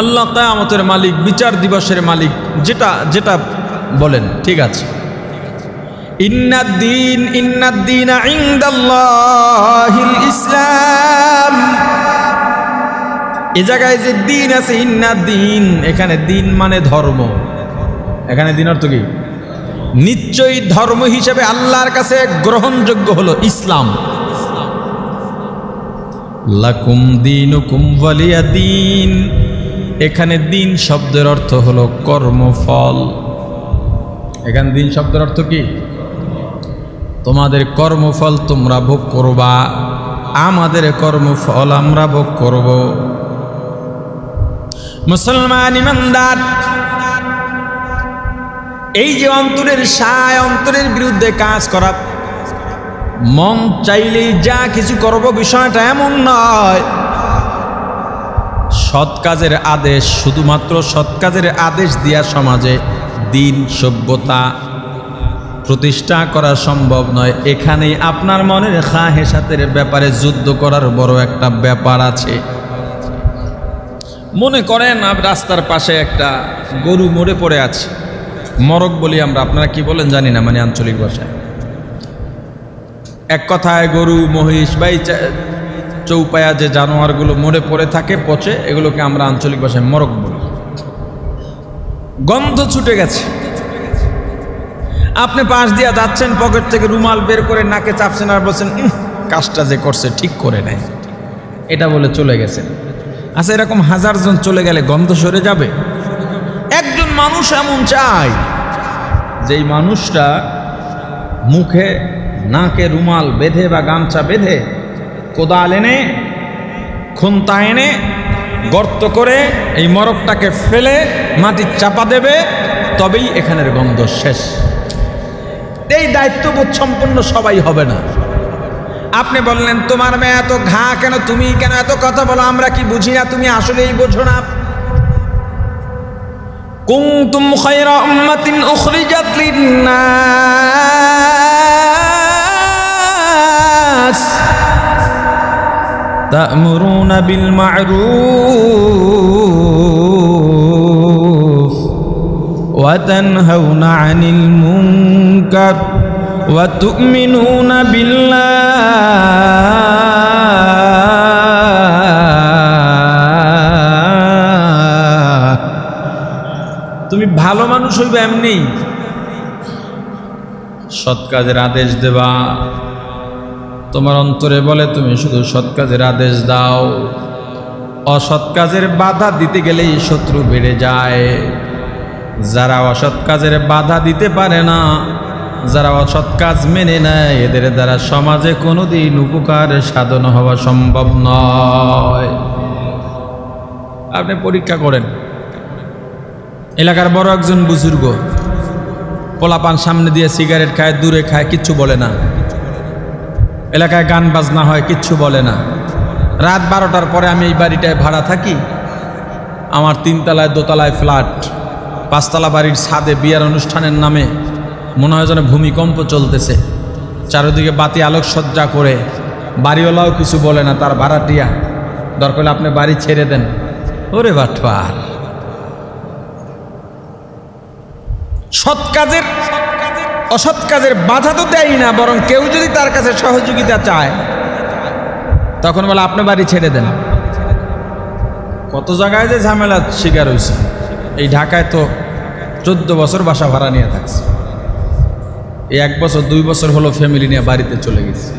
আল্লাহ কিয়ামতের মালিক, বিচার দিবসের মালিক, যেটা যেটা বলেন ঠিক আছে। ইন্নাদ্দীন ইনদাল্লাহিল ইসলাম, এ জায়গায় যে দিন আছে ইন্নাদ্দীন, এখানে দিন মানে ধর্ম। এখানে দিন অর্থ কি? নিশ্চয়ই ধর্ম হিসেবে আল্লাহর কাছে গ্রহণযোগ্য হলো ইসলাম। লাকুম দীনুকুম ওয়ালিয়া দীন, এখানে দিন শব্দের অর্থ হলো কর্মফল। এখানে দিন শব্দের অর্থ কি? তোমাদের কর্মফল তোমরা ভোগ করবা, আমাদের কর্মফল আমরা ভোগ করব। মুসলমান ইমানদার, এই যে অন্তরের সায়, অন্তরের বিরুদ্ধে কাজ করা, মন চাইলেই যা কিছু করব বিষয়টা এমন নয়। সৎ কাজের আদেশ, শুধুমাত্র সৎ কাজের আদেশ দিয়া সমাজে দিন সভ্যতা প্রতিষ্ঠা করা সম্ভব নয়। এখানেই আপনার মনের খাহেসাতের ব্যাপারে যুদ্ধ করার বড় একটা ব্যাপার আছে। মনে করেন রাস্তার পাশে একটা গরু মরে পড়ে আছে, মরক বলি আমরা, আপনারা কি বলেন জানি না, মানে আঞ্চলিক ভাষায়। এক কথায় গরু, মহিষ বা চৌপায়া যে জানোয়ারগুলো মরে পড়ে থাকে, পচে, এগুলোকে আমরা আঞ্চলিক ভাষায় মরক বলি। গন্ধ ছুটে গেছে, আপনি পাশ দিয়া যাচ্ছেন, পকেট থেকে রুমাল বের করে নাকে চাপছেন আর বলছেন কাজটা যে করছে ঠিক করে নাই, এটা বলে চলে গেছেন। আচ্ছা, এরকম হাজারজন চলে গেলে গন্ধ সরে যাবে? একজন মানুষ এমন চাই, যেই মানুষটা মুখে নাকে রুমাল বেঁধে বা গামছা বেঁধে, কোদাল এনে খুন্তা এনে গর্ত করে এই মরকটাকে ফেলে মাটির চাপা দেবে, তবেই এখানের গন্ধ শেষ। এই দায়িত্ববোধ সম্পন্ন সবাই হবে না। আপনি বললেন তোমার মেয়ে এত ঘা কেন, তুমি কেন এত কথা বলো, আমরা কি বুঝি না, তুমি আসলেই বোঝো না। কুনতুম খায়রা উম্মাতিন উখরিজাত লিন-নাস তা'মুরুনা বিল মা'রুফ ওয়া তানহাউনা আনিল মুনকার ওয়া তু'মিনুনা বিল্লাহ। তুমি ভালো মানুষ হইবে এমনি, সৎ কাজের আদেশ দেবা, তোমার অন্তরে বলে তুমি শুধু সৎ কাজের আদেশ দাও, অসৎ কাজের বাধা দিতে গেলেই শত্রু বেড়ে যায়। যারা অসৎ কাজের বাধা দিতে পারে না, যারা অসৎ কাজ মেনে নেয়, এদের দ্বারা সমাজে কোনোদিন উপকার সাধন হওয়া সম্ভব নয়। আপনি পরীক্ষা করেন, এলাকার বড় একজন বুজুর্গ, পোলাপান সামনে দিয়ে সিগারেট খায়, দূরে খায়, কিচ্ছু বলে না। এলাকায় গান বাজনা হয়, কিচ্ছু বলে না। রাত 12টার পরে আমি এই বাড়িটায় ভাড়া থাকি, আমার 3 তলায় 2 তলায় ফ্ল্যাট, 5 তলা বাড়ির ছাদে বিয়ার অনুষ্ঠানের নামে মনে হয় যেন ভূমিকম্প চলতেছে, চারিদিকে বাতি আলোকসজ্জা করে, বাড়িওয়ালাও কিছু বলে না, তার ভাড়াটিয়া দরকার হলে আপনি বাড়ি ছেড়ে দেন। ওরে বাটপার, সৎ কাজের অসৎ কাজের বাধা তো দেয় না, বরং কেউ যদি তার কাছে সহযোগিতা চায় তখন বলে আপনি বাড়ি ছেড়ে দেন। কত জায়গায় যে ঝামেলা শিকার হয়েছে। এই ঢাকায় তো 14 বছর বাসা ভাড়া নিয়ে থাকছে, এই 1 বছর 2 বছর হলো ফ্যামিলি নিয়ে বাড়িতে চলে গেছে।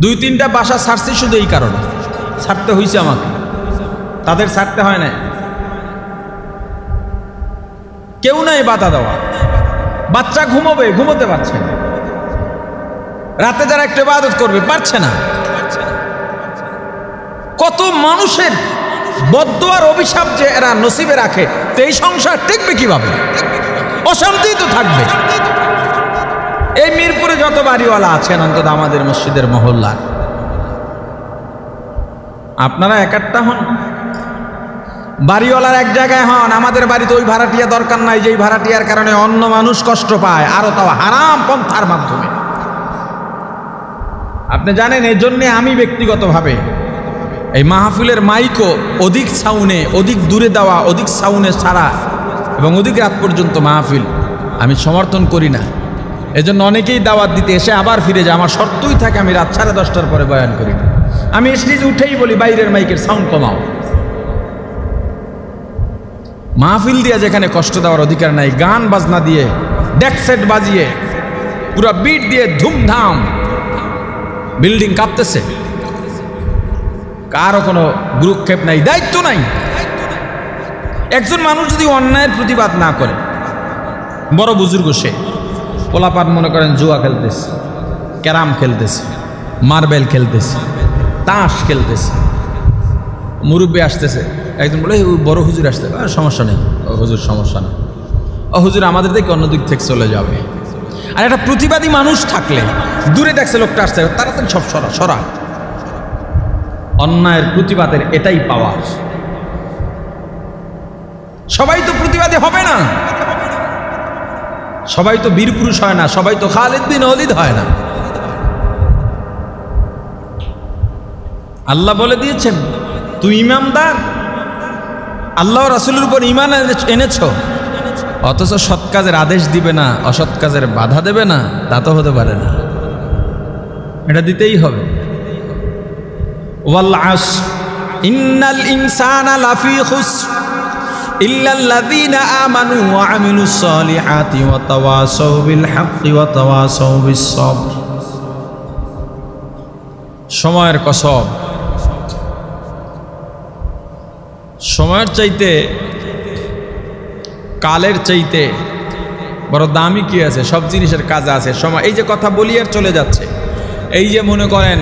2-3টা বাসা ছাড়ছি শুধু এই কারণে, ছাড়তে হয়েছে আমাকে, তাদের ছাড়তে হয় না। কেউ নাই বাধা দেওয়া, বাচ্চা ঘুমোবে, ঘুমোতে পারছে না, রাতে যারা একটু ইবাদত করবে পারছে না। কত মানুষের বদদুয়ার অভিশাপ যে এরা নসিবে রাখে, তো এই সংসার টিকবে কিভাবে? অশান্তি তো থাকবে। এই মিরপুরে যত বাড়িওয়ালা আছেন, অন্তত আমাদের মসজিদের মহল্লার, আপনারা একাট্টা হন, বাড়িওয়ালার এক জায়গায় হন। আমাদের বাড়িতে ওই ভাড়াটিয়া দরকার নাই, যেই ভাড়াটিয়ার কারণে অন্য মানুষ কষ্ট পায়, আরো তাও হারাম পন্থার মাধ্যমে। আপনি জানেন, এই জন্যে আমি ব্যক্তিগতভাবে এই মাহফিলের মাইকও অধিক সাউনে, অধিক দূরে দেওয়া, অধিক সাউনে ছাড়া এবং অধিক রাত পর্যন্ত মাহফিল আমি সমর্থন করি না। এজন্য অনেকেই দাওয়াত দিতে এসে আবার ফিরে যায়। আমার শর্তই থাকে আমি রাত 10:30টার পরে বয়ান করি না। আমি স্টেজে উঠেই বলি বাইরের মাইকের সাউন্ড কমাও। মাহফিল দিয়ে যেখানে কষ্ট দেওয়ার অধিকার নাই, গান বাজনা দিয়ে ডেক সেট বাজিয়ে পুরো বিট দিয়ে ধুমধাম, বিল্ডিং কাঁপতেছে, কারও কোনো গুরুক্ষেপ নাই, দায়িত্ব নাই। একজন মানুষ যদি অন্যায়ের প্রতিবাদ না করে, বড় বুজুর্গ সে, পোলাপান মনে করেন জুয়া খেলতেছে, ক্যারাম খেলতেছে, মার্বেল খেলতেছে, তাস খেলতেছে, মুরব্বী আসতেছে, একজন বলে বড় হুজুর আসতে, সমস্যা নেই, হুজুর সমস্যা না, হুজুর আমাদের দিকে অন্য দিক থেকে চলে যাবে। আর একটা প্রতিবাদী মানুষ থাকলে দূরে দেখছে লোকটা আসছে, তাড়াতাড়ি সব সরা। অন্যায়ের প্রতিবাদের এটাই পাওয়ার। সবাই তো প্রতিবাদী হবে না, সবাই তো বীর পুরুষ হয় না, সবাই তো খালিদ বিন ওয়ালিদ হয় না। আল্লাহ বলে দিয়েছেন তুই ইমানদার, আল্লাহ রাসূলের উপর ঈমান এনেছ, অথচ সৎ কাজের আদেশ দিবে না, অসৎ কাজের বাধা দেবে না, তা তো হতে পারে না। এটা দিতেই হবে। ওয়াল আসর ইন্নাল ইনসানা লাফি খুসর ইল্লাল্লাযীনা আমানু ওয়া আমিলুস সালিহাতি ওয়া তাওয়াসাউ বিল হাক্কি ওয়া তাওয়াসাউ বিস সবর। সময়ের কসম, সময়ের চাইতে কালের চাইতে বড় দামি কি আছে? সব জিনিসের কাজ আছে সময়। এই যে কথা বলি আর চলে যাচ্ছে, এই যে মনে করেন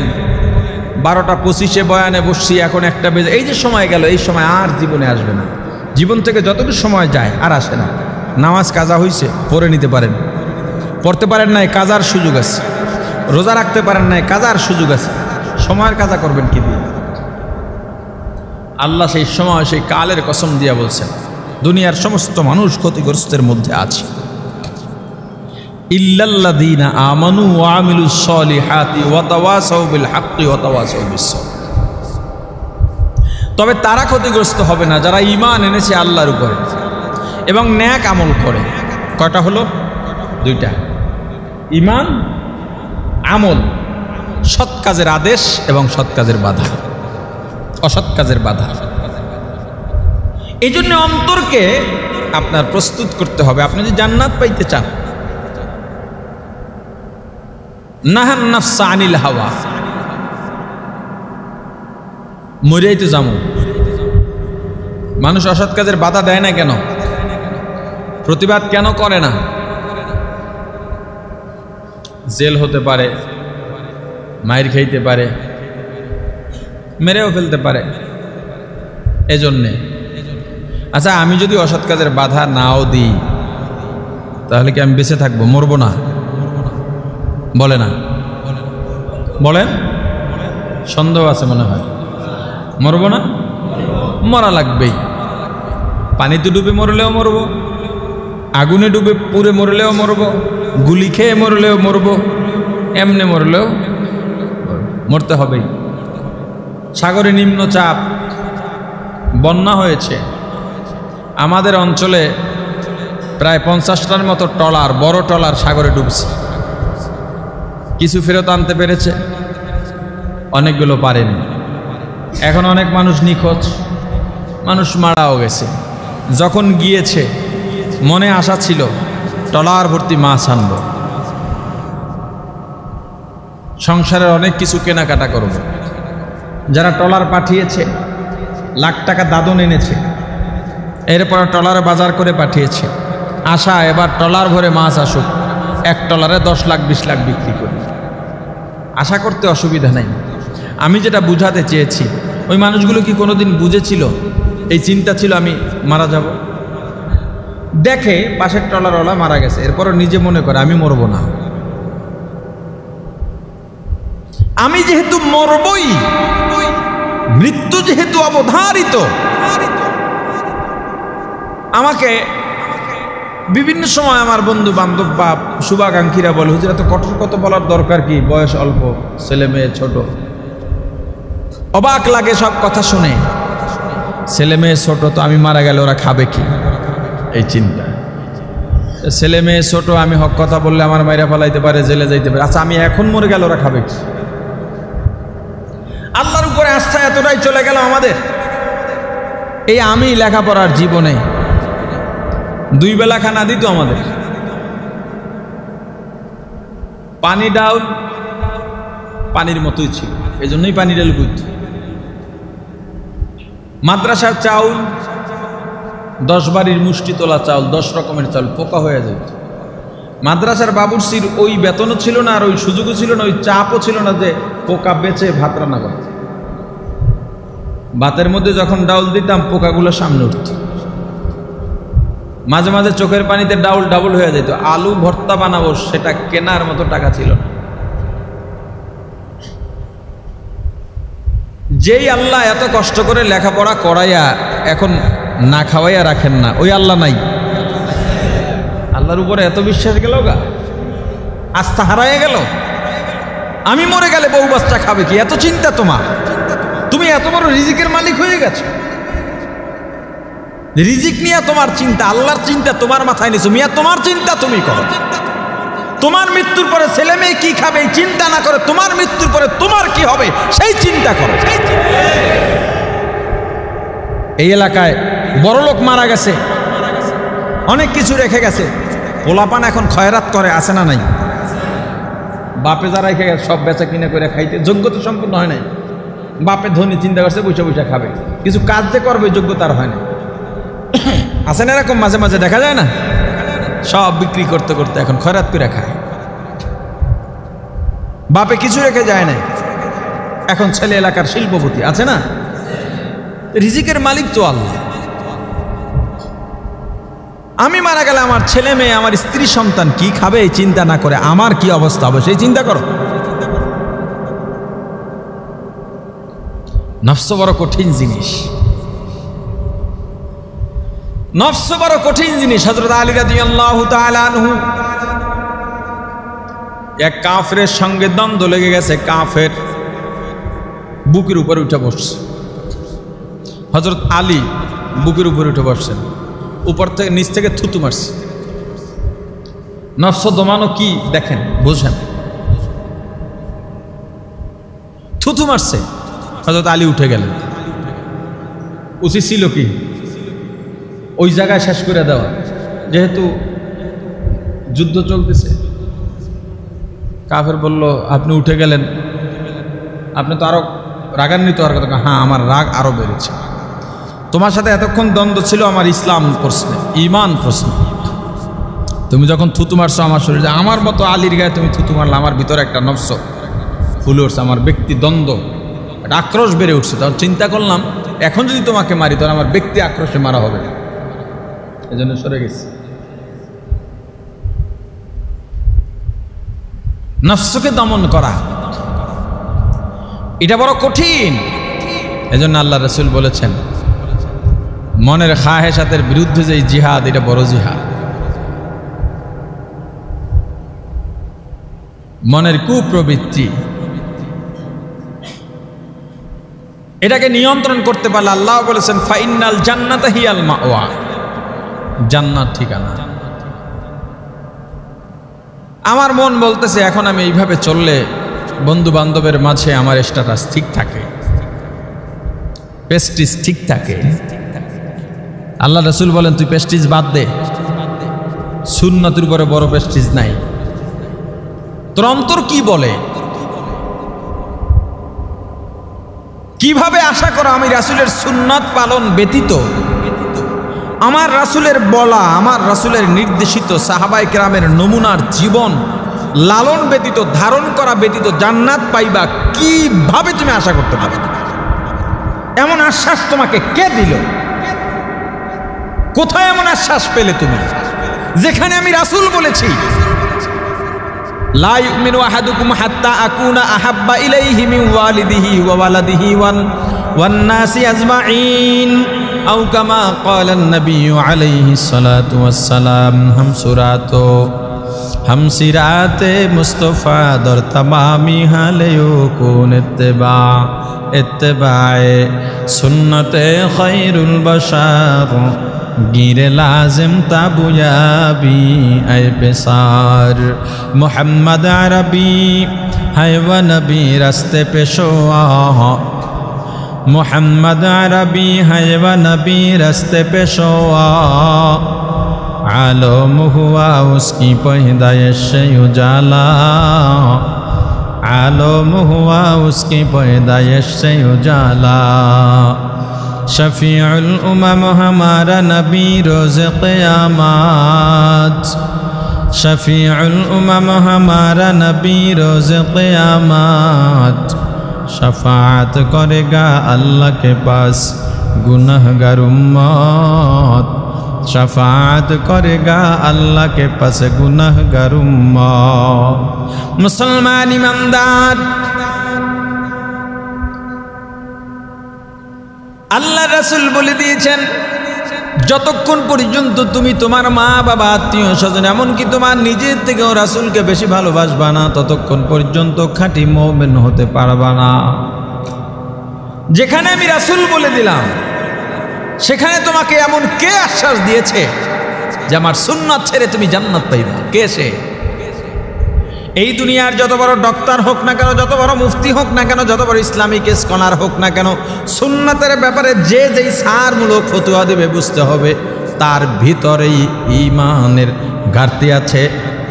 12:25 বয়ানে বসছি, এখন 1টা বেজে, এই যে সময় গেল, এই সময় আর জীবনে আসবে না। জীবন থেকে যতটুকু সময় যায় আর আসে না। নামাজ কাজা হয়েছে, পড়ে নিতে পারেন, পড়তে পারেন নাই, কাজার সুযোগ আছে। রোজা রাখতে পারেন নাই, কাজার সুযোগ আছে। সময়ের কাজা করবেন কি দিয়ে? আল্লাহ সেই সময়, সেই কালের কসম দিয়া বলছেন দুনিয়ার সমস্ত মানুষ ক্ষতিগ্রস্তের মধ্যে আছে। ইল্লাল্লাযীনা আমানু ওয়া আমিলুস সালিহাতি ওয়া তাওয়াসাউ বিল হাক্কি ওয়া তাওয়াসাউ বিস সবর। তবে তারা ক্ষতিগ্রস্ত হবে না যারা ঈমান এনেছে আল্লাহর উপরে এবং নেক আমল করে। কয়টা হলো? 2টা, ঈমান, আমল, সৎ কাজের আদেশ এবং সৎ কাজের বাধা, অসৎ কাজের বাধা। এই জন্য অন্তরকে আপনার প্রস্তুত করতে হবে। আপনি যদি জান্নাত পাইতে চান, নাহান নাফসা আনিল হাওয়া, মরেই তো যাবো। মানুষ অসৎ কাজের বাধা দেয় না কেন? প্রতিবাদ কেন করে না? জেল হতে পারে, মাইর খাইতে পারে, মেরেও ফেলতে পারে, এজন্যে। আচ্ছা, আমি যদি অসৎ কাজের বাধা নাও দিই, তাহলে কি আমি বেঁচে থাকবো? মরবো না? বলে না, বলেন, সন্দেহ আছে মনে হয়। মরবো না? মরা লাগবেই। পানিতে ডুবে মরলেও মরবো, আগুনে ডুবে পুড়ে মরলেও মরবো, গুলি খেয়ে মরলেও মরবো, এমনি মরলেও মরতে হবেই। সাগরে নিম্নচাপ, বন্যা হয়েছে। আমাদের অঞ্চলে প্রায় 50টার মতো ট্রলার, বড় ট্রলার সাগরে ডুবছে। কিছু ফেরত আনতে পেরেছে, অনেকগুলো পারেনি। এখন অনেক মানুষ নিখোঁজ, মানুষ মারাও গেছে। যখন গিয়েছে মনে আশা ছিল ট্রলার ভর্তি মাছ আনব, সংসারের অনেক কিছু কেনাকাটা করব। যারা ট্রলার পাঠিয়েছে লাখ টাকা দাদন এনেছে, এরপর ট্রলারে বাজার করে পাঠিয়েছে। আশা এবার ট্রলার ভরে মাছ আসুক, এক ট্রলারে 10 লাখ 20 লাখ বিক্রি করি। আশা করতে অসুবিধা নাই। আমি যেটা বুঝাতে চেয়েছি, ওই মানুষগুলো কি কোনোদিন বুঝেছিল? এই চিন্তা ছিল আমি মারা যাব? দেখে পাশের ট্রলারওয়ালা মারা গেছে, এরপরও নিজে মনে করে আমি মরবো না। আমি যেহেতু মরবই, মৃত্যু যেহেতু অবধারিত, আমাকে বিভিন্ন সময় আমার বন্ধু বান্ধব বা শুভাকাঙ্ক্ষীরা বলে, হুজুর এত কঠোর কত বলার দরকার কি? বয়স অল্প, ছেলে মেয়ে ছোট, অবাক লাগে সব কথা শুনে। ছেলে মেয়ে ছোট, তো আমি মারা গেলে ওরা খাবে কি, এই চিন্তা। ছেলে মেয়ে ছোট, আমি হক কথা বললে আমার মাইরা ফেলাইতে পারে, জেলে যাইতে পারে। আচ্ছা আমি এখন মরে গেলে ওরা খাবে কি? আল্লাহর উপরে আস্থা এতটাই চলে গেল আমাদের। এই আমি লেখাপড়ার জীবনে 2 বেলা খানা দিত আমাদের। পানি ডাউল পানির মতোই ছিল, এই জন্যই পানি ডাল করত। মাদ্রাসার চাউল 10 বাড়ির মুষ্টি তোলা চাউল, 10 রকমের চাউল, পোকা হয়ে যেত। মাদ্রাসার বাবুর্চির ওই বেতনও ছিল না, আর ওই সুযোগও ছিল না, ওই চাপও ছিল না যে পোকা বেচে ভাত রান্না করে। ভাতের মধ্যে যখন ডাউল দিতাম পোকাগুলো সামনে উঠত। মাঝে মাঝে চোখের পানিতে ডাউল ডাবল হয়ে যেত। আলু ভর্তা বানাবো, সেটা কেনার মতো টাকা ছিল না। যেই আল্লাহ এত কষ্ট করে লেখাপড়া করাইয়া এখন না খাওয়াইয়া রাখেন না, ওই আল্লাহ নাই? আল্লাহর উপরে এত বিশ্বাস গেল গা, আস্থা হারাইয়া গেল। আমি মরে গেলে বউ বাচ্চা খাবে কি, এত চিন্তা তোমার? তুমি এত বড় রিজিকের মালিক হয়ে গেছো, রিজিক নিয়ে তোমার চিন্তা, আল্লাহর চিন্তা তোমার মাথায় নিছো। মিয়া তোমার চিন্তা তুমি করো। তোমার মৃত্যুর পরে ছেলে মেয়ে কি খাবে এই চিন্তা না করে তোমার মৃত্যুর পরে তোমার কি হবে সেই চিন্তা করো। এই এলাকায় বড় লোক মারা গেছে, অনেক কিছু রেখে গেছে, পোলাপান এখন খয়রাত করে, আছে না নাই? বাপে যারা রেখে গেছে সব বেচা কিনে করে খাইতে যোগ্যতা সম্পূর্ণ হয় নাই। বাপে ধনী চিন্তা করছে বৈশা বৈশা খাবে, কিছু কাজ যে করবে যোগ্যতা আর হয় না। আছে না এরকম? মাঝে মাঝে দেখা যায় না? সব বিক্রি করতে করতে এখন খয়রাত করে খায়। বাপে কিছু রেখে যায় না, এখন ছেলে এলাকার শিল্পপতি, আছে না? রিজিকের মালিক তো আল্লাহ। আমি মারা গেলে আমার ছেলে মেয়ে, আমার স্ত্রী সন্তান কি খাবে এই চিন্তা না করে আমার কি অবস্থা হবে সেই চিন্তা করো। নফস বড় কঠিন জিনিস, নফস বড় কঠিন জিনিস। হযরত আলী রাদিয়াল্লাহু তাআলা আনহু এক কাফেরের সঙ্গে দ্বন্দ্ব লেগে গেছে, কাফের বুকের উপরে উঠে বসছে। হযরত আলী বুকের উপরে উঠে বসছেন, উপর থেকে নিচ থেকে থুতু মারছে। নফস দমানো কি দেখেন, বুঝেন? থুতু মারছে, হযরত আলী উঠে গেলেন। উচিত ছিল কি ওই জায়গায় শেষ করে দেওয়া, যেহেতু যুদ্ধ চলতেছে। কাফের বলল আপনি উঠে গেলেন, আপনি তো আরো রাগান্বিত হওয়ার কথা। হ্যাঁ, আমার রাগ আরো বেড়েছে। তোমার সাথে এতক্ষণ দ্বন্দ্ব ছিল আমার ইসলাম প্রশ্নে, ঈমান প্রশ্নে। তুমি যখন থুতু মারছো আমার শরীরে, আমার মতো আলীর গায়ে তুমি থুতু মারলে, আমার ভিতরে একটা নফস ফুলে উঠছে, আমার ব্যক্তি দ্বন্দ্ব, একটা আক্রোশ বেড়ে উঠছে। তখন চিন্তা করলাম এখন যদি তোমাকে মারি তাহলে আমার ব্যক্তি আক্রোশে মারা হবে, এই জন্য সরে গেছি। নফসকে দমন করা এটা বড় কঠিন। এজন্য আল্লাহ রাসূল বলেছেন মনের খাহেশাতের বিরুদ্ধে যে জিহাদ, এটা বড় জিহাদ। মনের কুপ্রবৃত্তি এটাকে নিয়ন্ত্রণ করতে পারলে আল্লাহ বলেছেন ফাইনাল জান্নাতা হিয়াল মাওয়া, জান্নাত ঠিকানা। আমার মন বলতেছে এখন আমি এইভাবে চললে বন্ধু বান্ধবের মাঝে আমার স্ট্যাটাস ঠিক থাকে, প্রেস্টিজ ঠিক থাকে। আল্লাহ রাসূল বলেন তুই প্রেস্টিজ বাদ দে, সুন্নতের উপরে বড় প্রেস্টিজ নাই। তোর অন্তর কি বলে? কিভাবে আশা করো আমি রাসূলের সুন্নাত পালন ব্যতীত, আমার রাসূলের বলা, আমার রাসূলের নির্দেশিত সাহাবায়ে কেরামের নমুনার জীবন লালন ব্যতীত, ধারণ করা ব্যতীত জান্নাত পাইবা কিভাবে তুমি আশা করতে পারো? এমন আশ্বাস তোমাকে কে দিল? কোথায় এমন আশ্বাস পেলে তুমি, যেখানে আমি রাসূল বলেছি লা ইউমিনু আহাদুকুম হাত্তা আকুনা আহাব্বা ইলাইহি মিন ওয়ালিদিহি ওয়া ওয়ালাদিহি ওয়ান নাসি আজমাইন আও কামা ক্বালা আন-নাবিয়্যু আলাইহিস সালাতু ওয়াস সালাম। হাম সূরা তো हम सिराते मुस्तफ़ा दर तमामी हालेयो कौन इत्तबाए सुन्नते खैरुल बशार गिरे लाजिम ताबुयाबी ऐ बेसार मोहम्मद अरबी है व नबी रस्ते पेशवा मोहम्मद अरबी है व नबी रस्ते पेशवा आलम हुआ उसकी पैदाइश से उजाला आलम हुआ उसकी पैदाइश से उजाला शफीउल उमम हमारा नबी रोज़ क़यामत शफीउल उमम हमारा नबी रोज़ क़यामत शफाअत करेगा अल्लाह के पास गुनहगार उम्मत शफाअत करेगा अल्लाह के पास गुनहगार उम्मत मुसलमान ईमानदार আল্লাহ রাসূল বলে দিয়েছেন যতক্ষণ পর্যন্ত তুমি তোমার মা বাবা আত্মীয় স্বজন এমনকি তোমার নিজের থেকেও রাসূলকে বেশি ভালোবাসবা না ততক্ষণ পর্যন্ত খাঁটি মুমিন হতে পারবা না। যেখানে আমি রাসূল বলে দিলাম সেখানে তোমাকে এমন কে আশ্বাস দিয়েছে যে আমার সুন্নাত ছেড়ে তুমি জান্নাত পাইবা? কে সে? এই দুনিয়ার যত বড় ডক্টর হোক না কেন, যত বড় মুফতি হোক না কেন, যত বড় ইসলামিক স্কলার হোক না কেন, সুন্নাতের ব্যাপারে যে যেই সারমূলক ফতোয়া দেবে বুঝতে হবে তার ভিতরেই ঈমানের ঘাটতি আছে,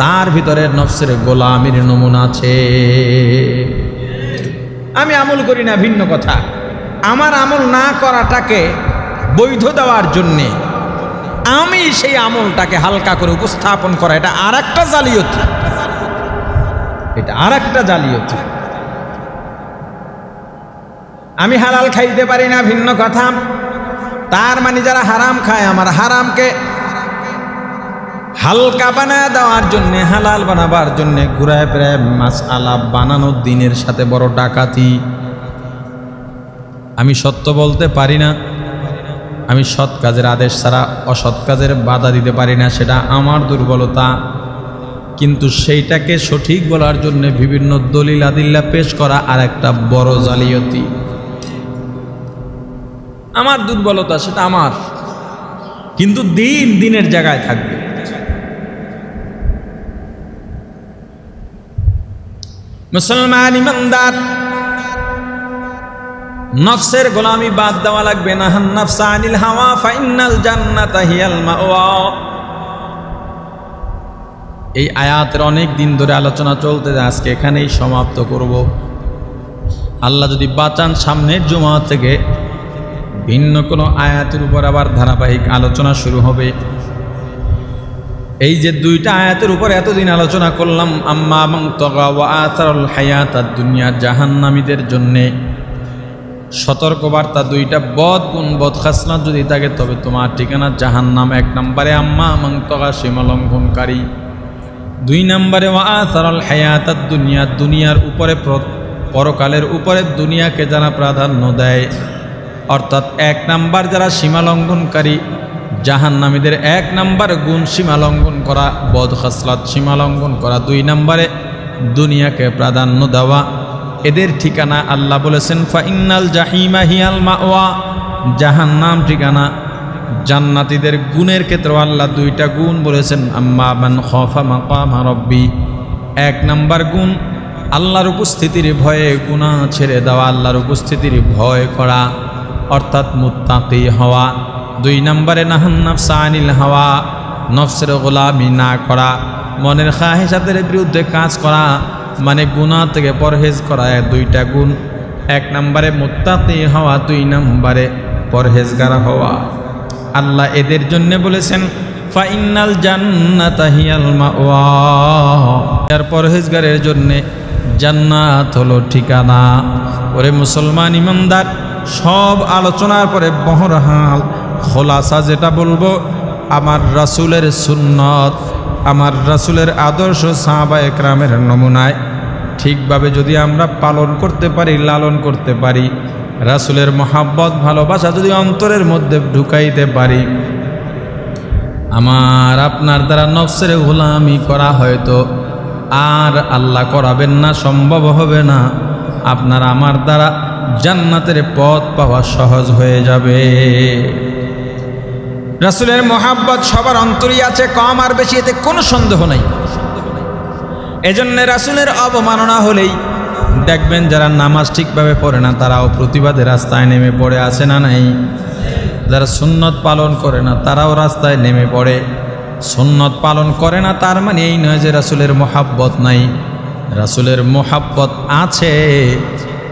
তার ভিতরে নফসের গোলামির নমুনা আছে। আমি আমল করি না ভিন্ন কথা, আমার আমল না করাটাকে বৈধ দেওয়ার জন্যে আমি সেই আমলটাকে হালকা করে উপস্থাপন করা, এটা আর একটা জালিয়াতি, এটা আর একটা জালিয়াতি। আমি হালাল খাইতে পারি না ভিন্ন কথা, তার মানে যারা হারাম খায় আমার হারামকে হালকা বানায় দেওয়ার জন্য, হালাল বানাবার জন্য ঘুরায় ফিরায় মাসআলা বানানোর দিনের সাথে বড় ডাকাতি। আমি সত্য বলতে পারি না, আমি সৎ কাজের আদেশ ছাড়া অসৎ কাজের বাধা দিতে পারি না, সেটা আমার দুর্বলতা। কিন্তু সেইটাকে সঠিক বলার জন্য বিভিন্ন দলিল আদিল্লা পেশ করা আর একটা বড় জালিয়াতি। আমার দুর্বলতা, সেটা আমার, কিন্তু দিন দিনের জায়গায় থাকবে। মুসলমান ইমানদার, নফসের গোলামি বাদ দেওয়া লাগবে। নাহান নাফসা আনিল হাওয়া ফাইন্নাল জান্নাতা হিয়াল মাওয়া। এই আয়াতের অনেক দিন ধরে আলোচনা চলতে, আজকে এখানেই সমাপ্ত করব। আল্লাহ যদি বাঁচান সামনের জুমা থেকে ভিন্ন কোনো আয়াতের উপর আবার ধারাবাহিক আলোচনা শুরু হবে। এই যে দুইটা আয়াতের উপর এতদিন আলোচনা করলাম, আম্মা মান তাগা ওয়া আতারাল হায়াতাদ দুনিয়া, জাহান্নামীদের জন্যে সতর্কবার্তা দুইটা। বদ গুণ বদ খাসলাত যদি থাকে তবে তোমার ঠিকানা জাহান্নাম। এক নম্বরে আম্মা মান তাগা, সীমালঙ্ঘনকারী। দুই নম্বরে ওয়া আতারাল হায়াতাদ দুনিয়া, দুনিয়ার উপরে পরকালের উপরে দুনিয়াকে যারা প্রাধান্য দেয়, অর্থাৎ এক নাম্বার যারা সীমালঙ্ঘনকারী জাহান্নামীদের এক নাম্বার গুণ সীমালঙ্ঘন করা, বদ খাসলাত সীমালঙ্ঘন করা। দুই নম্বরে দুনিয়াকে প্রাধান্য দেওয়া। এদের ঠিকানা আল্লাহ বলেছেন ফাইন্নাল জাহিমা হিয়াল মাওয়া, জাহান্নাম ঠিকানা। জান্নাতীদের গুণের ক্ষেত্রে আল্লাহ দুইটা গুণ বলেছেন, আম্মা মান খাফা মাকাম রাব্বি। এক নাম্বার গুণ আল্লাহর উপস্থিতির ভয়ে গুনাহ ছেড়ে দেওয়া, আল্লাহর উপস্থিতির ভয় করা, অর্থাৎ মুত্তাকি হওয়া। দুই নম্বরে নাহান নাফসা আনিল হাওয়া, নফসের গোলামি না করা, মনের খাহেসাতের বিরুদ্ধে কাজ করা, মানে গুনাহ থেকে পরহেজ করা। দুইটা গুণ, এক নম্বরে মুত্তাকি হওয়া, দুই নম্বরে পরহেজগার হওয়া। আল্লাহ এদের জন্য বলেছেন ফাইন্নাল জান্নাতা হিয়াল মাওয়া, এর পরহেজগারের জন্য জান্নাত হলো ঠিকানা। ওরে মুসলমান ইমানদার, সব আলোচনার পরে বহরহাল খোলাসা যেটা বলবো, আমার রাসূলের সুন্নত, আমার রাসূলের আদর্শ, সাহাবায়ে কেরামের নমুনায় ঠিকভাবে যদি আমরা পালন করতে পারি, লালন করতে পারি, রাসূলের মহাব্বত ভালোবাসা যদি অন্তরের মধ্যে ঢুকাইতে পারি, আমার আপনার দ্বারা নফসের গোলামি করা হয়তো আর আল্লাহ করাবেন না, সম্ভব হবে না। আপনার আমার দ্বারা জান্নাতের পথ পাওয়া সহজ হয়ে যাবে। রাসূলের মোহাব্বত সবার অন্তরই আছে, কম আর বেশি এতে কোনো সন্দেহ নাই। এজন্য রাসূলের অবমাননা হলেই দেখবেন যারা নামাজ ঠিকভাবে পড়ে না তারাও প্রতিবাদে রাস্তায় নেমে পড়ে, আসে না নাই? যারা সুন্নত পালন করে না তারাও রাস্তায় নেমে পড়ে। সুন্নত পালন করে না তার মানে এই নয় যে রাসূলের মোহাব্বত নাই। রাসূলের মোহাব্বত আছে,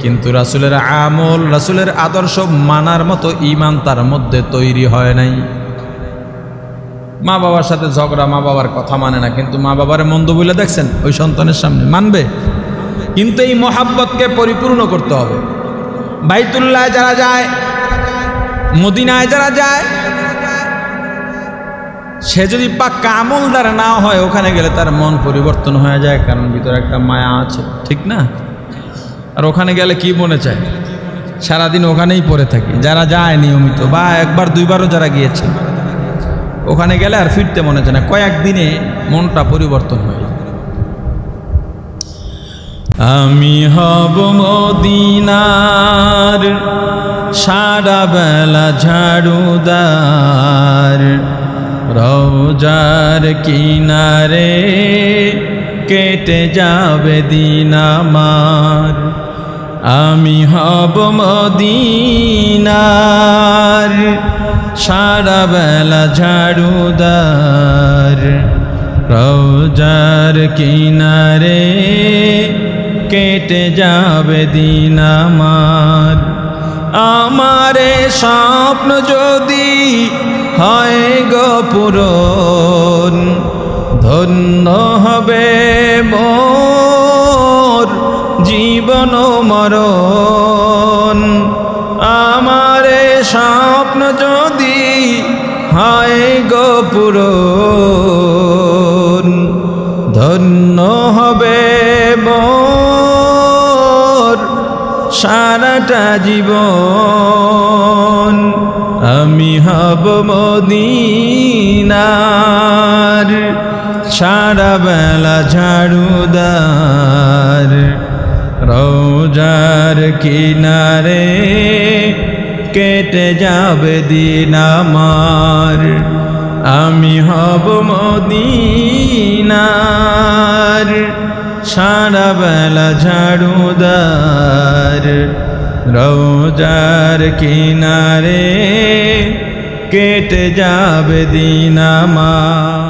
কিন্তু রাসূলের আমল, রাসূলের আদর্শ মানার মতো ঈমান তার মধ্যে তৈরি হয় নাই। মা বাবার সাথে ঝগড়া, মা বাবার কথা মানে না, কিন্তু মা বাবার মন্দ বলে দেখছেন ওই সন্তানের সামনে মানবে। কিন্তু এই মোহাব্বতকে পরিপূর্ণ করতে হবে। বাইতুল্লাহ যারা যায়, মদিনায় যারা যায়, সে যদি পাক্কা আমলদার না হয় ওখানে গেলে তার মন পরিবর্তন হয়ে যায়, কারণ ভিতরে একটা মায়া আছে, ঠিক না? আর ওখানে গেলে কি মনে চায় সারাদিন ওখানেই পড়ে থাকি। যারা যায় নিয়মিত বা একবার দুইবারও যারা গিয়েছে, ওখানে গেলে আর ফিরতে মনে চায় না, কয়েকদিনে মনটা পরিবর্তন হয়। আমি হব মদিনার সারা বেলা ঝাড়ুদার, রওজার কিনারে কেটে যাবে দিন আমার। আমি হব মদিনার সারা বেলা ঝাড়ুদার, রওজার কিনারে কেটে যাবে দিন আমার। আমারে স্বপ্ন যদি হয় গো পূরণ, ধন্য হবে মোর জীবন মরণ। আমারে স্বপ্ন যদি হয় গো পূরণ, ধন্য হবে মোর সারাটা জীবন। আমি হব মদিনার সারা বেলা ঝাড়ুদার, রওজার কিনারে কেটে যাবে দিন আমার। আমি হব মদিনার সারা বেলা ঝাড়ুদার, রওজার কিনারে কেটে যাবে দিন আমার।